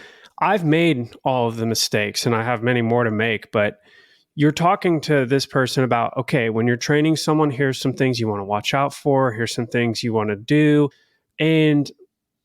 I've made all of the mistakes and I have many more to make, but you're talking to this person about, okay, when you're training someone, here's some things you want to watch out for. Here's some things you want to do. And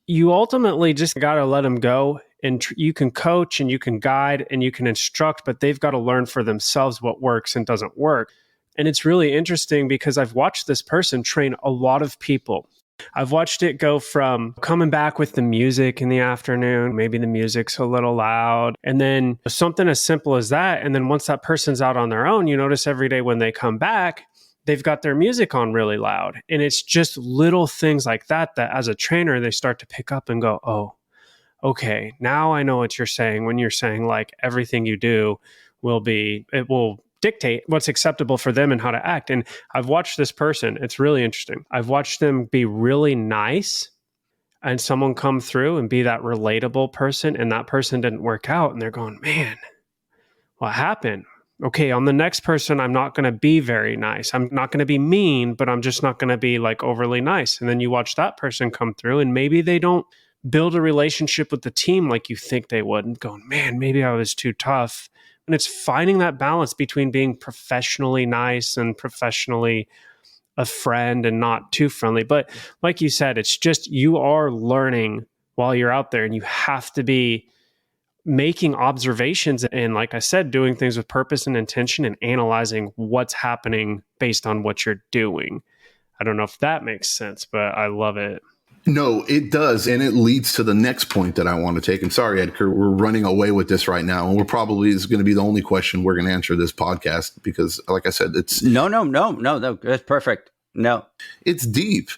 you ultimately just got to let them go. And you can coach and you can guide and you can instruct, but they've got to learn for themselves what works and doesn't work. And it's really interesting because I've watched this person train a lot of people. I've watched it go from coming back with the music in the afternoon, maybe the music's a little loud, and then something as simple as that. And then once that person's out on their own, you notice every day when they come back, they've got their music on really loud. And it's just little things like that as a trainer, they start to pick up and go, oh, okay, now I know what you're saying when you're saying like everything you do it will dictate what's acceptable for them and how to act. And I've watched this person. It's really interesting. I've watched them be really nice and someone come through and be that relatable person, and that person didn't work out. And they're going, man, what happened? Okay, on the next person, I'm not going to be very nice. I'm not going to be mean, but I'm just not going to be like overly nice. And then you watch that person come through and maybe they don't build a relationship with the team like you think they would, and going, man, maybe I was too tough. And it's finding that balance between being professionally nice and professionally a friend and not too friendly. But like you said, it's just you are learning while you're out there, and you have to be making observations and, like I said, doing things with purpose and intention and analyzing what's happening based on what you're doing. I don't know if that makes sense, but I love it. No, it does. And it leads to the next point that I want to take. And sorry, Edgar, we're running away with this right now. And is going to be the only question we're going to answer this podcast because, like I said, it's... No, that's perfect. No. It's deep.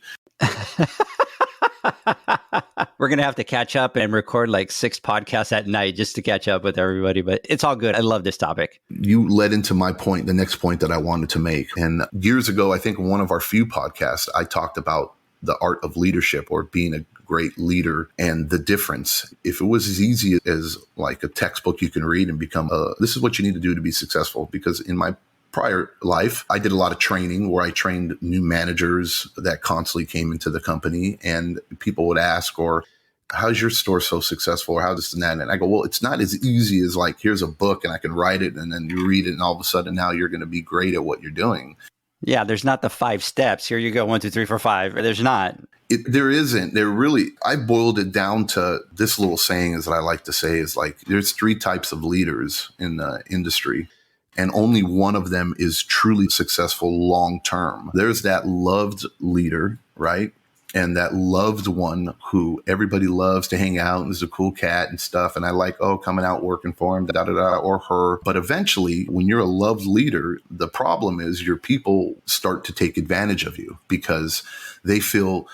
We're going to have to catch up and record like 6 podcasts at night just to catch up with everybody. But it's all good. I love this topic. You led into my point, the next point that I wanted to make. And years ago, I think in one of our few podcasts, I talked about the art of leadership, or being a great leader, and the difference. If it was as easy as like a textbook you can read and become this is what you need to do to be successful. Because in my prior life, I did a lot of training where I trained new managers that constantly came into the company, and people would ask, or how's your store so successful, or how this and that? And I go, well, it's not as easy as like, here's a book and I can write it and then you read it and all of a sudden now you're going to be great at what you're doing. Yeah, there's not the 5 steps. Here you go, 1, 2, 3, 4, 5. There's not. There isn't. I boiled it down to this little saying is that I like to say is like, there's 3 types of leaders in the industry, and only one of them is truly successful long-term. There's that loved leader, right? And that loved one who everybody loves to hang out and is a cool cat and stuff. And I like, coming out working for him, or her. But eventually, when you're a loved leader, the problem is your people start to take advantage of you because they feel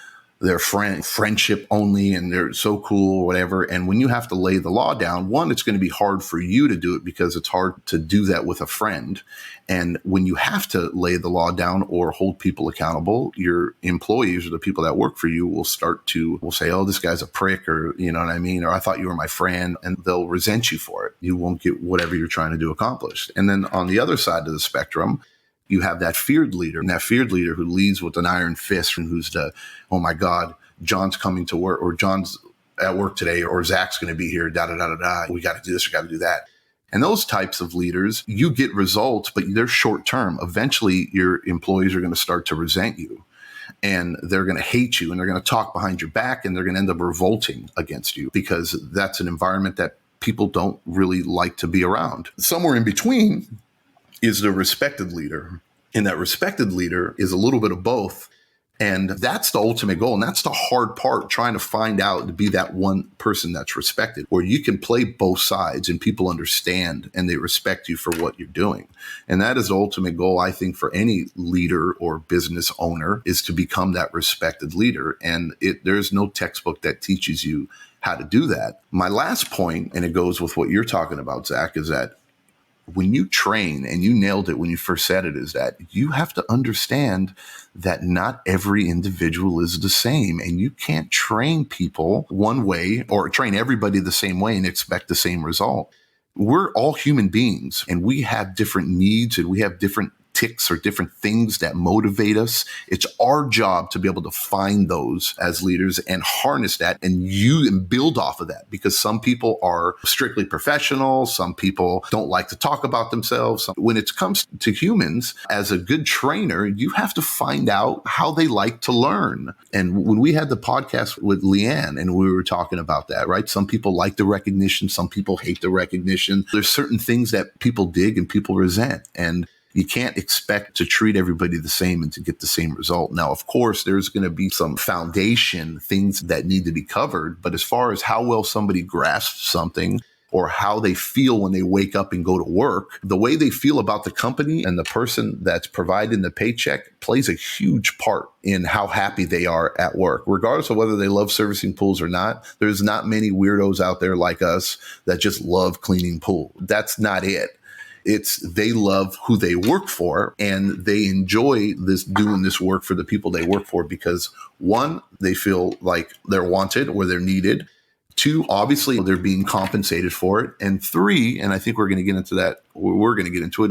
they're friendship only and they're so cool or whatever. And when you have to lay the law down, one, it's going to be hard for you to do it because it's hard to do that with a friend. And when you have to lay the law down or hold people accountable, your employees or the people that work for you will say, oh, this guy's a prick, or you know what I mean? Or I thought you were my friend, and they'll resent you for it. You won't get whatever you're trying to do accomplished. And then on the other side of the spectrum, you have that feared leader, and that feared leader who leads with an iron fist and who's oh my God, John's coming to work, or John's at work today, or Zach's going to be here, da-da-da-da-da. We got to do this, we got to do that. And those types of leaders, you get results, but they're short term. Eventually, your employees are going to start to resent you, and they're going to hate you, and they're going to talk behind your back, and they're going to end up revolting against you because that's an environment that people don't really like to be around. Somewhere in between is the respected leader. And that respected leader is a little bit of both. And that's the ultimate goal. And that's the hard part, trying to find out to be that one person that's respected, where you can play both sides and people understand and they respect you for what you're doing. And that is the ultimate goal, I think, for any leader or business owner, is to become that respected leader. And there's no textbook that teaches you how to do that. My last point, and it goes with what you're talking about, Zach, is that when you train, and you nailed it when you first said it, is that you have to understand that not every individual is the same, and you can't train people one way or train everybody the same way and expect the same result. We're all human beings, and we have different needs, and we have different ticks or different things that motivate us. It's our job to be able to find those as leaders and harness that and build off of that, because some people are strictly professional. Some people don't like to talk about themselves. When it comes to humans, as a good trainer, you have to find out how they like to learn. And when we had the podcast with Leanne and we were talking about that, right? Some people like the recognition. Some people hate the recognition. There's certain things that people dig and people resent. And you can't expect to treat everybody the same and to get the same result. Now, of course, there's going to be some foundation things that need to be covered. But as far as how well somebody grasps something, or how they feel when they wake up and go to work, the way they feel about the company and the person that's providing the paycheck plays a huge part in how happy they are at work. Regardless of whether they love servicing pools or not, there's not many weirdos out there like us that just love cleaning pool. That's not it. It's they love who they work for, and they enjoy doing this work for the people they work for because, one, they feel like they're wanted or they're needed. Two, obviously, they're being compensated for it. And three, and I think we're going to get into that,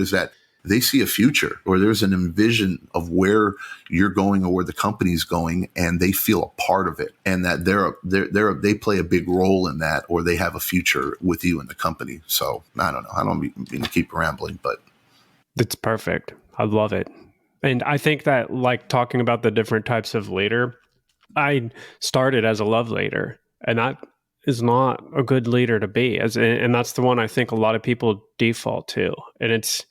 is that they see a future, or there's an envision of where you're going or where the company's going, and they feel a part of it, and that they play a big role in that, or they have a future with you in the company. So I don't know. I don't mean to keep rambling, but it's perfect. I love it. And I think that, like, talking about the different types of leader, I started as a love leader, and that is not a good leader to be. And that's the one I think a lot of people default to. And it's,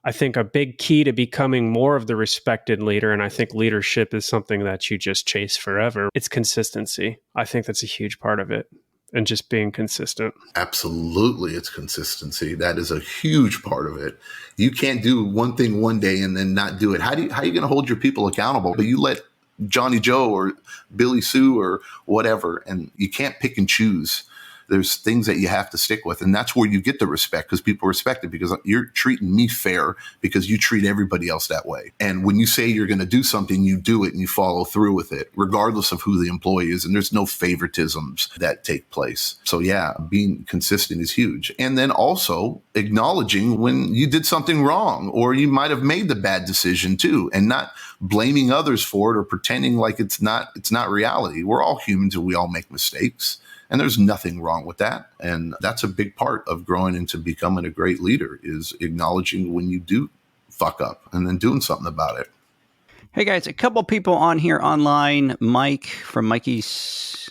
I think, a big key to becoming more of the respected leader. And I think leadership is something that you just chase forever. It's consistency. I think that's a huge part of it. And just being consistent. Absolutely. It's consistency. That is a huge part of it. You can't do one thing one day and then not do it. How are you going to hold your people accountable? But you let Johnny Joe or Billy Sue or whatever, and you can't pick and choose. There's things that you have to stick with. And that's where you get the respect, because people respect it because you're treating me fair because you treat everybody else that way. And when you say you're going to do something, you do it and you follow through with it, regardless of who the employee is. And there's no favoritisms that take place. So yeah, being consistent is huge. And then also acknowledging when you did something wrong, or you might have made the bad decision too, and not blaming others for it or pretending like it's not reality. We're all humans and we all make mistakes. And there's nothing wrong with that. And that's a big part of growing into becoming a great leader, is acknowledging when you do fuck up and then doing something about it. Hey guys, a couple people on here online. Mike from Mikey's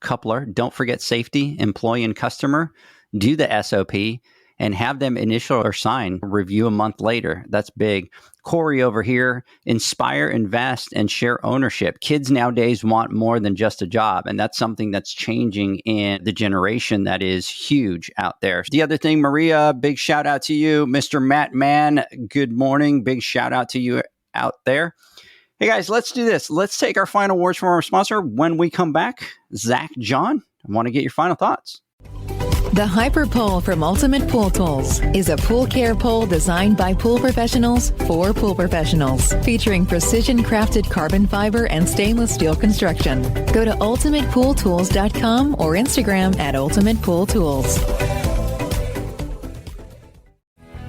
Coupler. Don't forget safety, employee and customer. Do the SOP and have them initial or sign, review a month later. That's big. Corey over here, inspire, invest, and share ownership. Kids nowadays want more than just a job, and that's something that's changing in the generation that is huge out there. The other thing, Maria, big shout out to you. Mr. Matt Mann, good morning. Big shout out to you out there. Hey guys, let's do this. Let's take our final words from our sponsor. When we come back, Zac, John, I want to get your final thoughts. The Hyper Pole from Ultimate Pool Tools is a pool care pole designed by pool professionals for pool professionals, featuring precision-crafted carbon fiber and stainless steel construction. Go to ultimatepooltools.com or Instagram at Ultimate Pool Tools.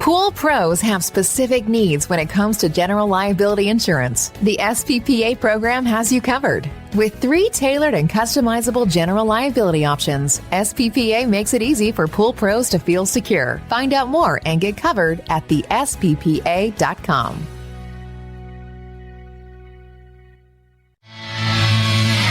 Pool pros have specific needs when it comes to general liability insurance. The SPPA program has you covered. With 3 tailored and customizable general liability options, SPPA makes it easy for pool pros to feel secure. Find out more and get covered at thesppa.com.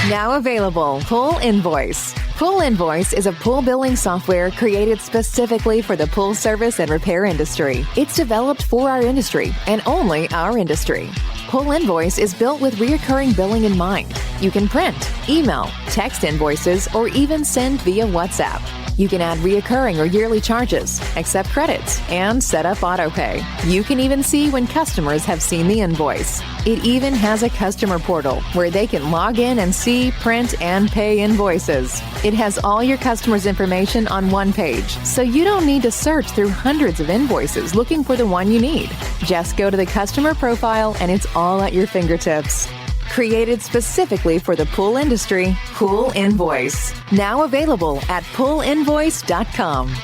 Now available, Pool Invoice. Pool Invoice is a pool billing software created specifically for the pool service and repair industry. It's developed for our industry and only our industry. Pool Invoice is built with recurring billing in mind. You can print, email, text invoices, or even send via WhatsApp. You can add reoccurring or yearly charges, accept credits, and set up autopay. You can even see when customers have seen the invoice. It even has a customer portal where they can log in and see, print, and pay invoices. It has all your customers' information on one page, so you don't need to search through hundreds of invoices looking for the one you need. Just go to the customer profile and it's all at your fingertips. Created specifically for the pool industry, Pool Invoice. Now available at poolinvoice.com.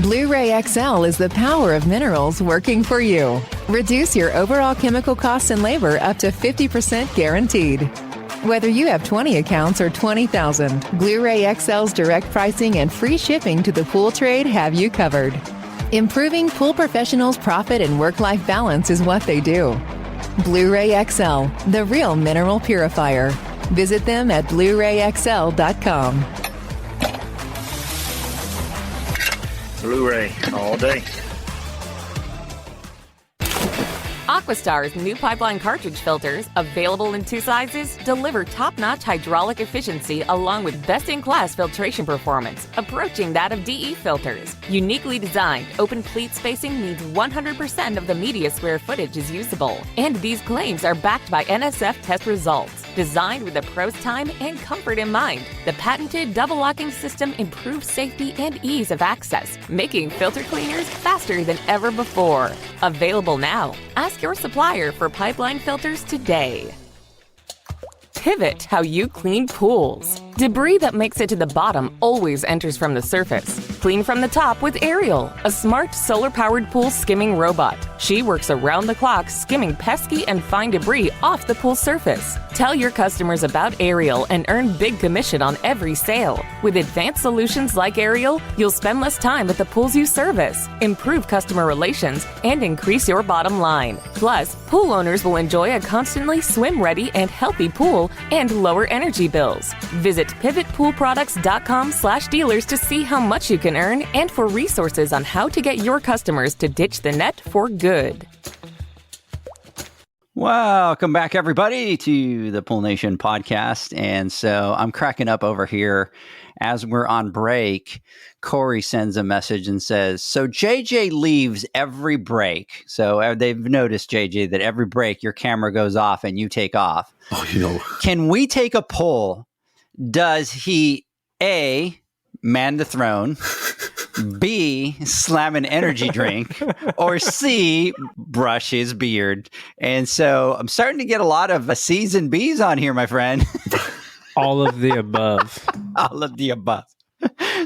Blueray XL is the power of minerals working for you. Reduce your overall chemical costs and labor up to 50% guaranteed. Whether you have 20 accounts or 20,000, Blueray XL's direct pricing and free shipping to the pool trade have you covered. Improving pool professionals' profit and work-life balance is what they do. Blueray XL, the real mineral purifier. Visit them at BlueRayXL.com. Blueray all day. AquaStar's new pipeline cartridge filters, available in 2 sizes, deliver top-notch hydraulic efficiency along with best-in-class filtration performance, approaching that of DE filters. Uniquely designed, open pleat spacing means 100% of the media square footage is usable. And these claims are backed by NSF test results. Designed with the pro's time and comfort in mind, the patented double locking system improves safety and ease of access, making filter cleaners faster than ever before. Available now. Ask your supplier for pipeline filters today. Pivot how you clean pools. Debris that makes it to the bottom always enters from the surface. Clean from the top with Ariel, a smart solar-powered pool skimming robot. She works around the clock skimming pesky and fine debris off the pool surface. Tell your customers about Ariel and earn big commission on every sale. With advanced solutions like Ariel, you'll spend less time at the pools you service, improve customer relations, and increase your bottom line. Plus, pool owners will enjoy a constantly swim-ready and healthy pool and lower energy bills. Visit pivotpoolproducts.com/dealers to see how much you can earn and for resources on how to get your customers to ditch the net for good. Welcome back, everybody, to the Pool Nation podcast. And so I'm cracking up over here as we're on break. Corey sends a message and says, so JJ leaves every break. So they've noticed, JJ, that every break your camera goes off and you take off. Oh, you know. Can we take a poll? Does he A, man the throne, B, slam an energy drink, or C, brush his beard? And so I'm starting to get a lot of C's and B's on here, my friend. All of the above. All of the above.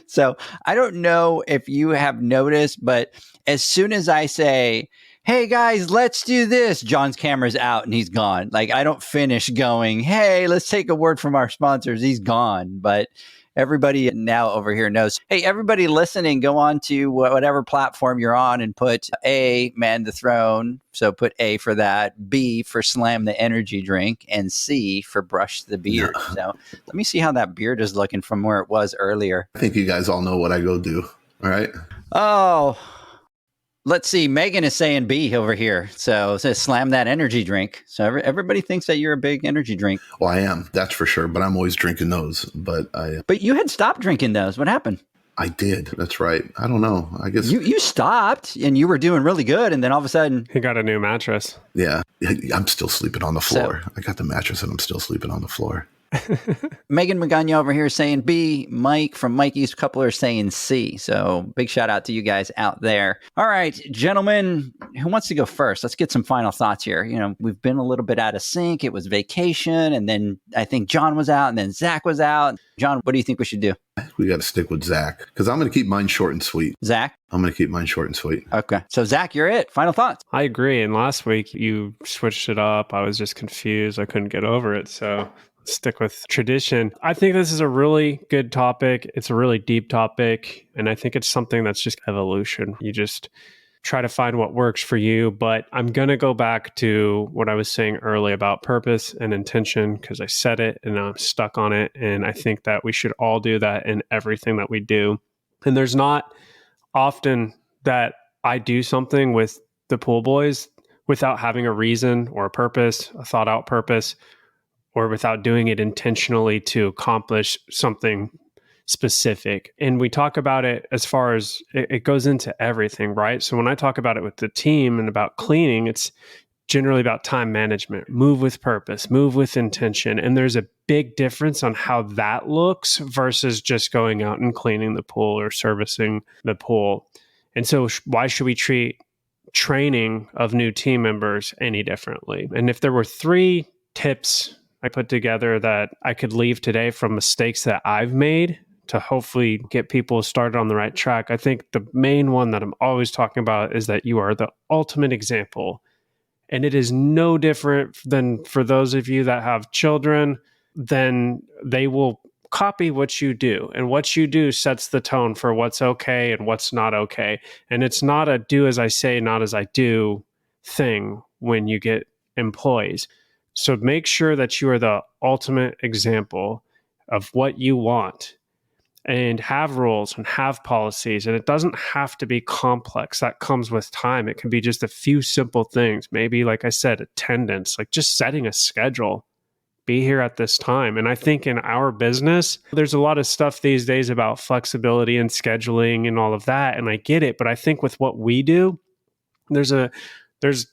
So I don't know if you have noticed, but as soon as I say, hey guys, let's do this, John's camera's out and he's gone. Like, I don't finish going, hey, let's take a word from our sponsors. He's gone. But everybody now over here knows. Hey, everybody listening, go on to whatever platform you're on and put A, man the throne. So put A for that, B for slam the energy drink, and C for brush the beard. Yeah. So let me see how that beard is looking from where it was earlier. I think you guys all know what I go do. All right. Oh, let's see. Megan is saying B over here. So it says slam that energy drink. So everybody thinks that you're a big energy drink. Well, I am. That's for sure. But I'm always drinking those. But you had stopped drinking those. What happened? I did. That's right. I don't know. I guess You stopped and you were doing really good. And then all of a sudden, He got a new mattress. yeah. I'm still sleeping on the floor. I got the mattress and I'm still sleeping on the floor. Megan Magana over here saying B. Mike from Mikey's Coupler is saying C. So big shout out to you guys out there. All right, gentlemen, who wants to go first? Let's get some final thoughts here. You know, we've been a little bit out of sync. It was vacation, and then I think John was out, and then Zach was out. John, what do you think we should do? We got to stick with Zach because I'm going to keep mine short and sweet. Zach? I'm going to keep mine short and sweet. Okay. So Zach, you're it. Final thoughts. I agree. And last week you switched it up. I was just confused. I couldn't get over it. So stick with tradition. I think this is a really good topic. It's a really deep topic. And I think it's something that's just evolution. You just try to find what works for you. But I'm going to go back to what I was saying earlier about purpose and intention, because I said it and I'm stuck on it. And I think that we should all do that in everything that we do. And there's not often that I do something with the pool boys without having a reason or a purpose, a thought out purpose, or without doing it intentionally to accomplish something specific. And we talk about it as far as it goes into everything, right? So when I talk about it with the team and about cleaning, it's generally about time management, move with purpose, move with intention. And there's a big difference on how that looks versus just going out and cleaning the pool or servicing the pool. And so why should we treat training of new team members any differently? And if there were 3 tips I put together that I could leave today from mistakes that I've made to hopefully get people started on the right track, I think the main one that I'm always talking about is that you are the ultimate example. And it is no different than for those of you that have children, then they will copy what you do. And what you do sets the tone for what's okay and what's not okay. And it's not a do as I say, not as I do thing when you get employees. So make sure that you are the ultimate example of what you want and have rules and have policies. And it doesn't have to be complex. That comes with time. It can be just a few simple things. Maybe, like I said, attendance, like just setting a schedule. Be here at this time. And I think in our business, there's a lot of stuff these days about flexibility and scheduling and all of that. And I get it. But I think with what we do, there's the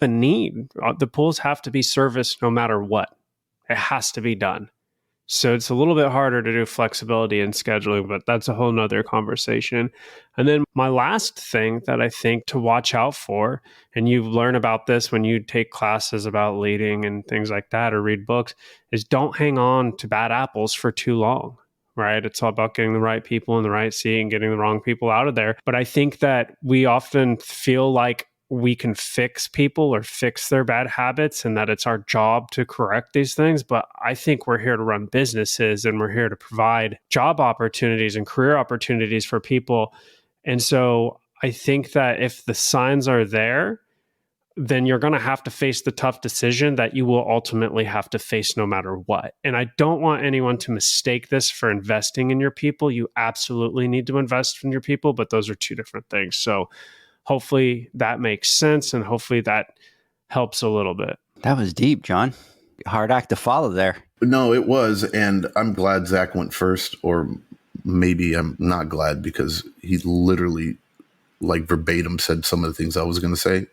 need. The pools have to be serviced no matter what. It has to be done. So it's a little bit harder to do flexibility and scheduling, but that's a whole nother conversation. And then my last thing that I think to watch out for, and you learn about this when you take classes about leading and things like that or read books, is don't hang on to bad apples for too long, right? It's all about getting the right people in the right seat and getting the wrong people out of there. But I think that we often feel like we can fix people or fix their bad habits and that it's our job to correct these things. But I think we're here to run businesses and we're here to provide job opportunities and career opportunities for people. And so I think that if the signs are there, then you're going to have to face the tough decision that you will ultimately have to face no matter what. And I don't want anyone to mistake this for investing in your people. You absolutely need to invest in your people, but those are 2 different things. So hopefully that makes sense, and hopefully that helps a little bit. That was deep, John. Hard act to follow there. No, it was. And I'm glad Zach went first, or maybe I'm not glad because he literally, like verbatim, said some of the things I was going to say.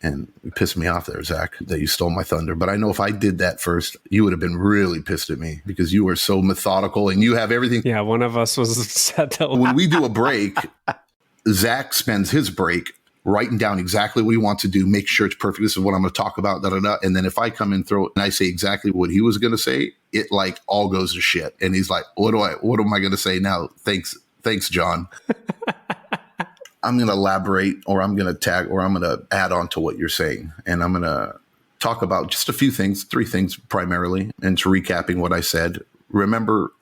And it pissed me off there, Zach, that you stole my thunder. But I know if I did that first, you would have been really pissed at me because you were so methodical and you have everything. Yeah, one of us was upset that when we do a break, Zach spends his break writing down exactly what he wants to do, make sure it's perfect. This is what I'm going to talk about, da-da-da. And then if I come and throw it and I say exactly what he was going to say, it like all goes to shit. And he's like, what am I going to say now? Thanks, John. I'm going to elaborate, or I'm going to tag, or I'm going to add on to what you're saying. And I'm going to talk about just a few things, 3 things primarily. And to recapping what I said, remember,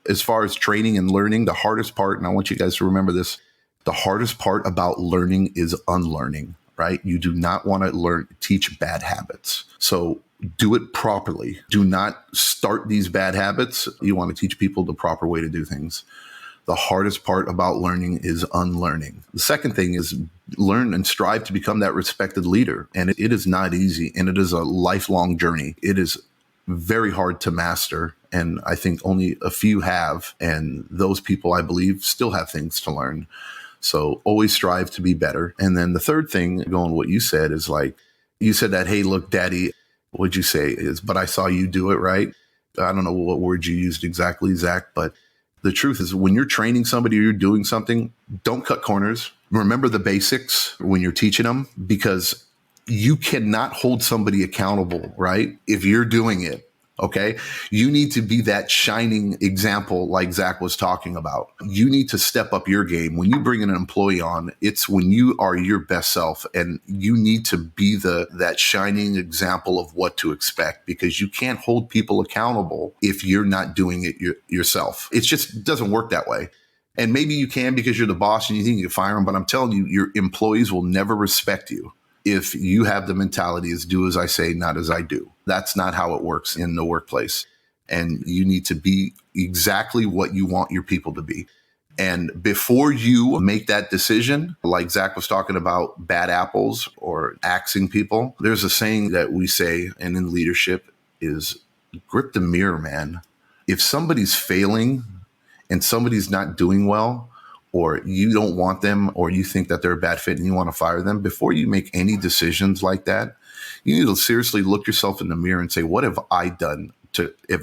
as far as training and learning, the hardest part, and I want you guys to remember this, the hardest part about learning is unlearning, right? You do not want to teach bad habits. So do it properly. Do not start these bad habits. You want to teach people the proper way to do things. The hardest part about learning is unlearning. The second thing is learn and strive to become that respected leader. And it is not easy, and it is a lifelong journey. It is very hard to master. And I think only a few have. And those people, I believe, still have things to learn. So always strive to be better. And then the third thing, going what you said, is like, you said that, hey, look, daddy, what'd you say is, but I saw you do it, right? I don't know what word you used exactly, Zach, but the truth is when you're training somebody or you're doing something, don't cut corners. Remember the basics when you're teaching them, because you cannot hold somebody accountable, right? If you're doing it, okay? You need to be that shining example like Zach was talking about. You need to step up your game. When you bring an employee on, it's when you are your best self, and you need to be that shining example of what to expect, because you can't hold people accountable if you're not doing it yourself. It just doesn't work that way. And maybe you can because you're the boss and you think you can fire them, but I'm telling you, your employees will never respect you if you have the mentality is do as I say, not as I do. That's not how it works in the workplace. And you need to be exactly what you want your people to be. And before you make that decision, like Zach was talking about bad apples or axing people, there's a saying that we say, and in leadership, is grip the mirror, man. If somebody's failing and somebody's not doing well, or you don't want them, or you think that they're a bad fit and you want to fire them, before you make any decisions like that, you need to seriously look yourself in the mirror and say, what have I done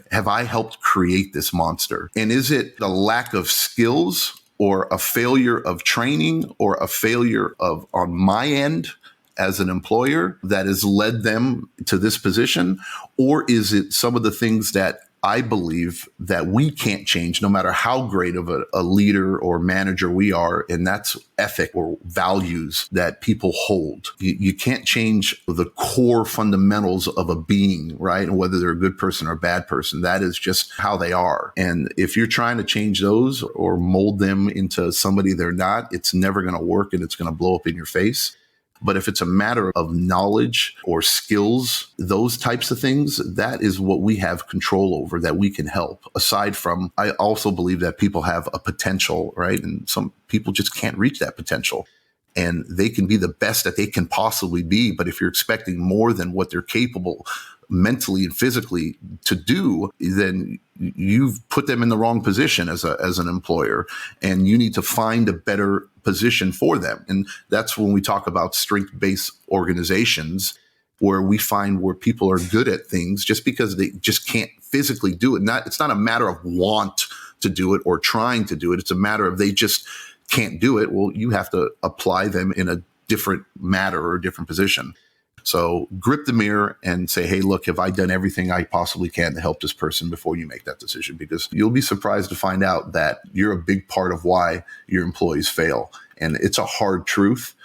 have I helped create this monster? And is it a lack of skills or a failure of training or a failure of on my end as an employer that has led them to this position? Or is it some of the things that I believe that we can't change no matter how great of a leader or manager we are, and that's ethic or values that people hold. You can't change the core fundamentals of a being, right? And whether they're a good person or a bad person, that is just how they are. And if you're trying to change those or mold them into somebody they're not, it's never going to work and it's going to blow up in your face. But if it's a matter of knowledge or skills, those types of things, that is what we have control over, that we can help. Aside from, I also believe that people have a potential, right? And some people just can't reach that potential. And they can be the best that they can possibly be. But if you're expecting more than what they're capable mentally and physically to do, then you've put them in the wrong position as an employer, and you need to find a better position for them. And that's when we talk about strength-based organizations, where we find where people are good at things just because they just can't physically do it. It's not a matter of want to do it or trying to do it. It's a matter of they just can't do it. Well, you have to apply them in a different matter or a different position. So grip the mirror and say, hey, look, have I done everything I possibly can to help this person before you make that decision? Because you'll be surprised to find out that you're a big part of why your employees fail. And it's a hard truth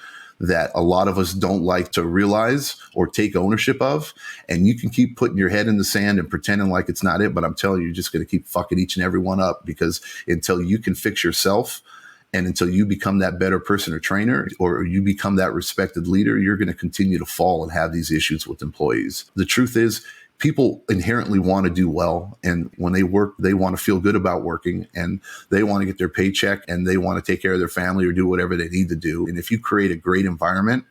that a lot of us don't like to realize or take ownership of. And you can keep putting your head in the sand and pretending like it's not it. But I'm telling you, you're just going to keep fucking each and every one up, because until you can fix yourself, and until you become that better person or trainer, or you become that respected leader, you're going to continue to fall and have these issues with employees. The truth is, people inherently want to do well. And when they work, they want to feel good about working, and they want to get their paycheck, and they want to take care of their family or do whatever they need to do. And if you create a great environment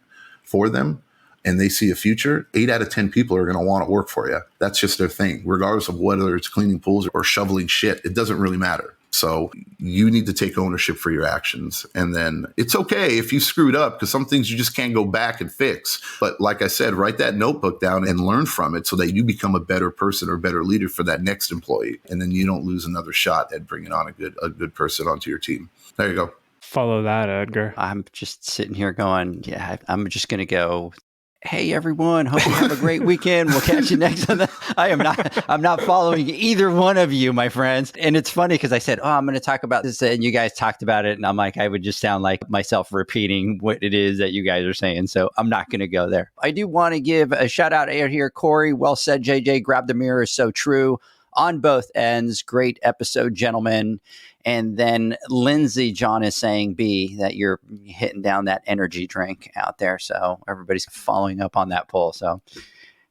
for them and they see a future, 8 out of 10 people are going to want to work for you. That's just their thing, regardless of whether it's cleaning pools or shoveling shit. It doesn't really matter. So you need to take ownership for your actions. And then it's okay if you screwed up, because some things you just can't go back and fix. But like I said, write that notebook down and learn from it so that you become a better person or better leader for that next employee. And then you don't lose another shot at bringing on a good person onto your team. There you go. Follow that, Edgar. I'm just sitting here going, yeah, I'm just going to go, hey, everyone, hope you have a great weekend. We'll catch you next on I'm not following either one of you, my friends. And it's funny because I said, I'm going to talk about this, and you guys talked about it. And I'm like, I would just sound like myself repeating what it is that you guys are saying. So I'm not going to go there. I do want to give a shout out here. Corey, well said, JJ. Grab the mirror is so true on both ends. Great episode, gentlemen. And then Lindsay John is saying, B, that you're hitting down that energy drink out there. So everybody's following up on that poll. So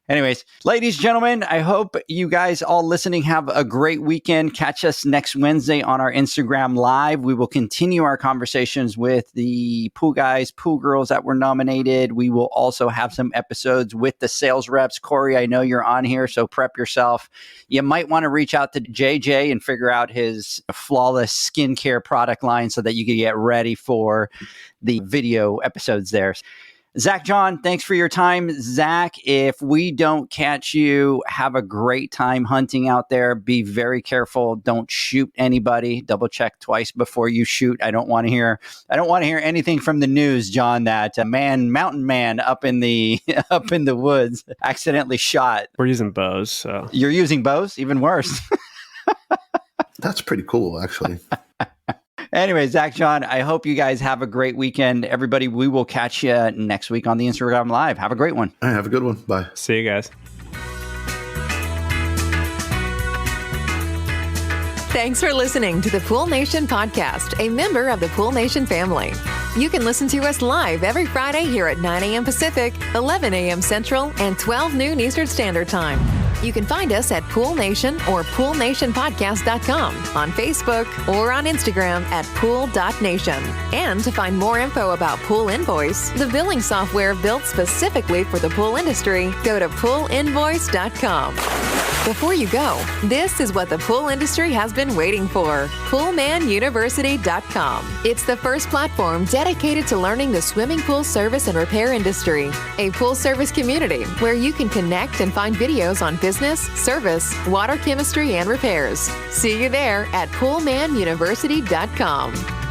Anyways, ladies, gentlemen, I hope you guys all listening have a great weekend. Catch us next Wednesday on our Instagram Live. We will continue our conversations with the pool guys, pool girls that were nominated. We will also have some episodes with the sales reps. Corey, I know you're on here, so prep yourself. You might want to reach out to JJ and figure out his flawless skincare product line so that you can get ready for the video episodes there. Zac, John, thanks for your time. Zac, if we don't catch you, have a great time hunting out there. Be very careful. Don't shoot anybody. Double check twice before you shoot. I don't want to hear anything from the news, John, that a mountain man up in the woods accidentally shot. We're using bows, so. You're using bows? Even worse. That's pretty cool, actually. Anyway, Zac, John, I hope you guys have a great weekend. Everybody, we will catch you next week on the Instagram Live. Have a great one. All right, have a good one. Bye. See you guys. Thanks for listening to the Pool Nation podcast, a member of the Pool Nation family. You can listen to us live every Friday here at 9 a.m. Pacific, 11 a.m. Central, and 12 noon Eastern Standard Time. You can find us at Pool Nation or poolnationpodcast.com, on Facebook, or on Instagram at pool.nation. And to find more info about Pool Invoice, the billing software built specifically for the pool industry, go to poolinvoice.com. Before you go, this is what the pool industry has been waiting for. PoolmanUniversity.com. It's the first platform dedicated to learning the swimming pool service and repair industry. A pool service community where you can connect and find videos on business, service, water chemistry, and repairs. See you there at PoolmanUniversity.com.